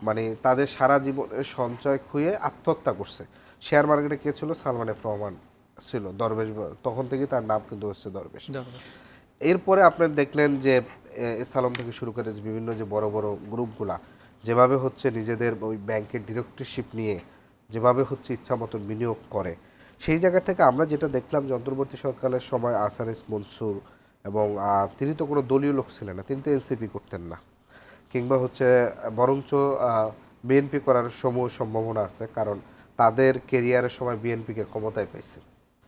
মানে তাদের সারা জীবনের সঞ্চয় খুঁয়ে আত্মহত্যা করছে। শেয়ার মার্কেটে কে ছিল? সালমান এফ রহমান ছিল, দরবেশ, তখন থেকে তার নাম কিন্তু হচ্ছে দরবেশ। এরপরে আপনার দেখলেন যে সালাম থেকে শুরু করে বিভিন্ন যে বড় বড় গ্রুপগুলা যেভাবে হচ্ছে নিজেদের ওই ব্যাংকের ডিরেক্টরশিপ নিয়ে যেভাবে হচ্ছে ইচ্ছা মতন বিনিয়োগ করে, সেই জায়গা থেকে আমরা যেটা দেখলাম যে অন্তর্বর্তী সরকারের সময় আসারিস মনসুর এবং তিনি তো কোনো দলীয় লোক ছিলেন না, তিনি তো এনসিপি করতেন না, কিংবা হচ্ছে বরঞ্চ বিএনপি করার সম্ভাবনা আছে, কারণ তাদের কেরিয়ারের সময় বিএনপিকে ক্ষমতায় পাইছে।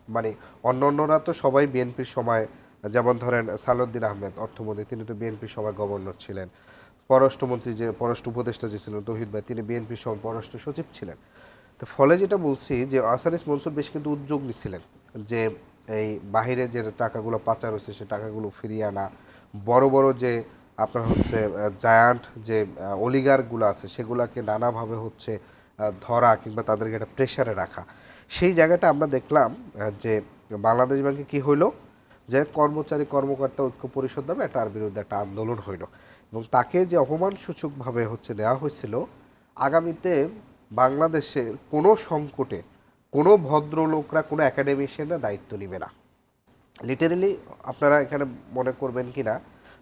মানে অন্যরা তো সবাই বিএনপির সময়, যেমন ধরেন সালাউদ্দিন আহমেদ অর্থমন্ত্রী, তিনি তো বিএনপির সময় গভর্নর ছিলেন। পররাষ্ট্রমন্ত্রী যে পররাষ্ট্র উপদেষ্টা যে ছিলেন তৌহিদ ভাই, তিনি বিএনপির সময় পররাষ্ট্র সচিব ছিলেন। তো ফলে যেটা বলছি যে আসারিস মনসুর বেশ কিন্তু উদ্যোগ নিছিলেন যে এই বাহিরে যে টাকাগুলো পাচার হচ্ছে সে টাকাগুলো ফিরিয়ে আনা, বড় বড় যে আপনার হচ্ছে জায়ান্ট যে অলিগারগুলো আছে সেগুলোকে নানাভাবে হচ্ছে ধরা কিংবা তাদেরকে একটা প্রেশারে রাখা। সেই জায়গাটা আমরা দেখলাম যে বাংলাদেশ ব্যাংকে কি হইলো, যে কর্মকর্তা ঐক্য পরিষদ নামে তার বিরুদ্ধে একটা আন্দোলন হইল এবং তাকে যে অপমানসূচকভাবে হচ্ছে নেওয়া হয়েছিল, আগামীতে বাংলাদেশের কোনো সংকটে কোনো ভদ্রলোকরা, কোনো একাডেমিশিয়ানরা দায়িত্ব নেবে না। লিটারেলি আপনারা এখানে মনে করবেন কি না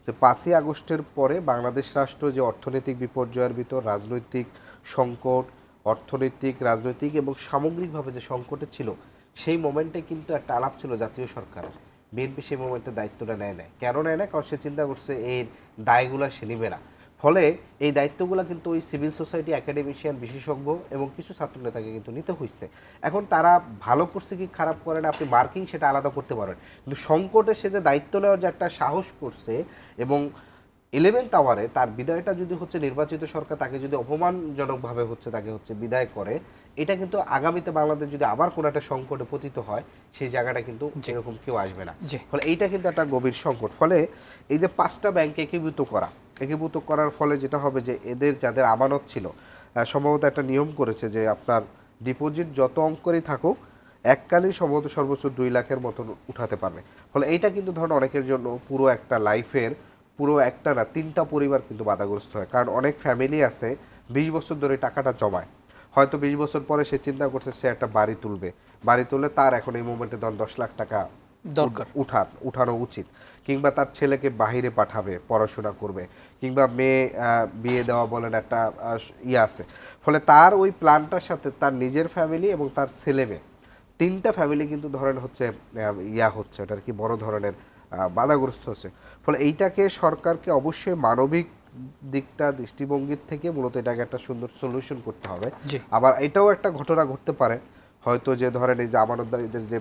যে 5ই আগস্টের পরে বাংলাদেশ রাষ্ট্র যে অর্থনৈতিক বিপর্যয়ের ভিতর, রাজনৈতিক সংকট, অর্থনৈতিক, রাজনৈতিক এবং সামগ্রিকভাবে যে সংকটে ছিল, সেই মোমেন্টে কিন্তু একটা আলাপ ছিল জাতীয় সরকারের। বিএনপি সেই মোমেন্টে দায়িত্বটা নেয় না। কেন নেয় না? কারণ সে চিন্তা করছে এই দায়গুলো সে নেবে না। ফলে এই দায়িত্বগুলো কিন্তু ওই সিভিল সোসাইটি, একাডেমিশিয়ান, বিশেষজ্ঞ এবং কিছু ছাত্রনেতাকে কিন্তু নিতে হয়েছে। এখন তারা ভালো করছে কি খারাপ করে না, আপনি মার্কিং সেটা আলাদা করতে পারেন, কিন্তু সংকটে সে যে দায়িত্ব নেওয়ার যে একটা সাহস করছে এবং 11th আওয়ারে তার বিদায়টা যদি হচ্ছে নির্বাচিত সরকার তাকে যদি অপমানজনকভাবে হচ্ছে তাকে হচ্ছে বিদায় করে, এটা কিন্তু আগামীতে বাংলাদেশ যদি আবার কোনো একটা সংকটে পতিত হয়, সেই জায়গাটা কিন্তু এরকম কেউ আসবে না। ফলে এইটা কিন্তু একটা গভীর সংকট। ফলে এই যে 5টা ব্যাংকে একীভূত করার ফলে যেটা হবে যে এদের যাদের আমানত ছিল, সম্ভবত একটা নিয়ম করেছে যে আপনার ডিপোজিট যত অঙ্কেরই থাকুক এককালীন সম্ভবত সর্বোচ্চ 2 লাখের মতন উঠাতে পারবে। ফলে এইটা কিন্তু ধরুন অনেকের জন্য পুরো একটা লাইফের পুরো একটা না 3টা পরিবার কিন্তু বাধাগ্রস্ত হয়। কারণ অনেক ফ্যামিলি আছে 20 বছর ধরে টাকাটা জমায়, হয়তো 20 বছর পরে সে চিন্তা করছে সে একটা বাড়ি তুললে তার এখন এই মুভমেন্টে ধরুন 10 লাখ টাকা দরকার, উঠানো উচিত, কিংবা তার ছেলেকে বাহিরে পাঠাবে, পড়াশোনা করবে, কিংবা মেয়ে বিয়ে দেওয়া বলেন একটা আছে। ফলে তার ওই প্ল্যানটার সাথে তার নিজের ফ্যামিলি এবং তার ছেলে মেয়ে 3টা ফ্যামিলি কিন্তু ধরেন হচ্ছে হচ্ছে ওটার কি বড় ধরনের বাধাগ্রস্ত হচ্ছে। ফলে এইটাকে সরকারকে অবশ্যই মানবিক দিকটা দৃষ্টিভঙ্গির থেকে মূলত এটাকে একটা সুন্দর সলিউশন করতে হবে। আবার এটাও একটা ঘটনা ঘটতে পারে হয়তো যে ধরেন এই যে আমানতদারীদের যে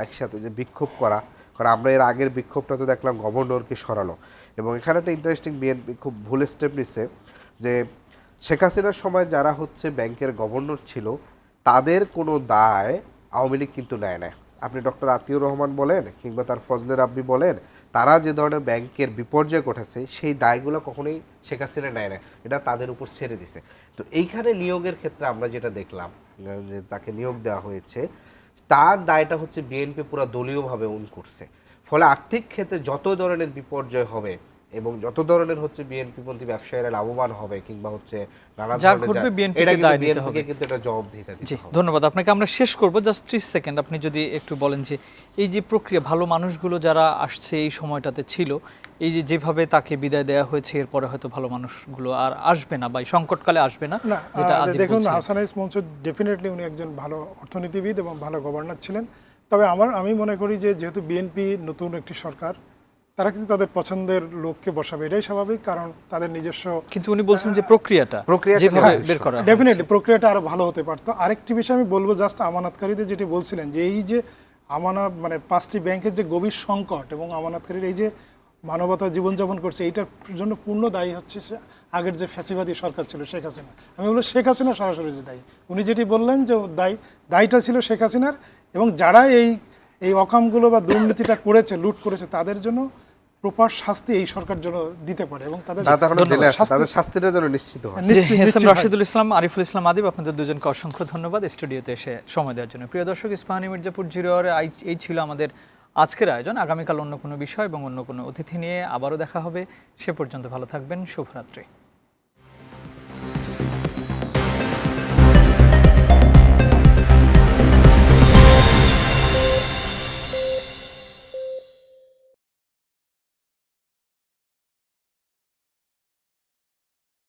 একসাথে যে বিক্ষোভ করা, কারণ আমরা এর আগের বিক্ষোভটা তো দেখলাম গভর্নরকে সরালো, এবং এখানে একটা ইন্টারেস্টিং বিএনপি খুব ভুল স্টেপ নিছে যে শেখ হাসিনার সময় যারা হচ্ছে ব্যাংকের গভর্নর ছিল তাদের কোনো দায় আওয়ামী লীগ কিন্তু নেয় না। আপনি ডক্টর আতিউর রহমান বলেন কিংবা তার ফজলে রাব্বি বলেন, তারা যে ধরনের ব্যাংকের বিপর্যয় ঘটাছে সেই দায়গুলো কখনোই শেখ হাসিনা নেয় না, এটা তাদের উপর ছেড়ে দিছে। তো এইখানে নিয়োগের ক্ষেত্রে আমরা যেটা দেখলাম যে তাকে নিয়োগ দেওয়া হয়েছে, তার দায়টা হচ্ছে বিএনপি পুরো দলীয়ভাবে করছে। ফলে আর্থিক ক্ষেত্রে যত ধরনের বিপর্যয় হবে এবং যত ধরনের হচ্ছে বিএনপিপন্থী ব্যবসায়ীরা লাভবান হবে কিংবা হচ্ছে নানা যা ধরনের ঘটবে বিএনপিকে দায় নিতে হবে। কিন্তু এটা জবাবদিহিতা দিতে জি হবে। ধন্যবাদ আপনাকে। আমরা শেষ করব, জাস্ট 30 সেকেন্ড আপনি যদি একটু বলেন যে এই যে প্রক্রিয়া, ভালো মানুষগুলো যারা আসছে এই সময়টাতে ছিল, এই যে যেভাবে তাকে বিদায় দেওয়া হয়েছে, এরপরে হয়তো ভালো মানুষগুলো আর আসবে না বা এই সংকটকালে আসবে না, না যেটা আদিল দেখুন, বলছিলেন। হাসান আইস মনসুর ডেফিনেটলি উনি একজন ভালো অর্থনীতিবিদ এবং ভালো গভর্নর ছিলেন। তবে আমি মনে করি যে যেহেতু বিএনপি নতুন একটি সরকার, তারা কিন্তু তাদের পছন্দের লোককে বসাবে, এটাই স্বাভাবিক, কারণ তাদের নিজস্ব। কিন্তু উনি বলছেন যে প্রক্রিয়াটা যেভাবে বের করা হয়েছে। ডেফিনেটলি প্রক্রিয়াটা আরো ভালো হতে পারতো। আরেকটি বিষয় আমি বলবো, জাস্ট আমানতকারীদের যেটি বলছিলেন যে এই যে আমানত মানে 5টি ব্যাংকের যে গভীর সংকট এবং আমানতকারীর এই যে মানবতা জীবনযাপন করছে, এইটার জন্য পূর্ণ দায়ী হচ্ছে আগের যে ফ্যাসিবাদী সরকার ছিল শেখ হাসিনা। আমি বলবো শেখ হাসিনা সরাসরি যে দায়ী, উনি যেটি বললেন যে দায়টা ছিল শেখ হাসিনার, এবং যারা এই অকামগুলো বা দুর্নীতিটা করেছে, লুট করেছে, তাদের জন্য প্রপার শাস্তি এই সরকার জন্য দিতে পারে এবং তাদের শাস্তিটা যেন নিশ্চিত হয়। এস এম রাশিদুল ইসলাম, আরিফুল ইসলাম আদিব, আপনাদের দুজনকে অসংখ্য ধন্যবাদ স্টুডিওতে এসে সময় দেওয়ার জন্য। প্রিয় দর্শক, ইস্পাহানি মির্জাপুর 0 আওয়ারে এই ছিল আমাদের আজকের আয়োজন। আগামীকাল অন্য কোনো বিষয় এবং অন্য কোনো অতিথি নিয়ে আবারও দেখা হবে। সে পর্যন্ত ভালো থাকবেন। শুভরাত্রি।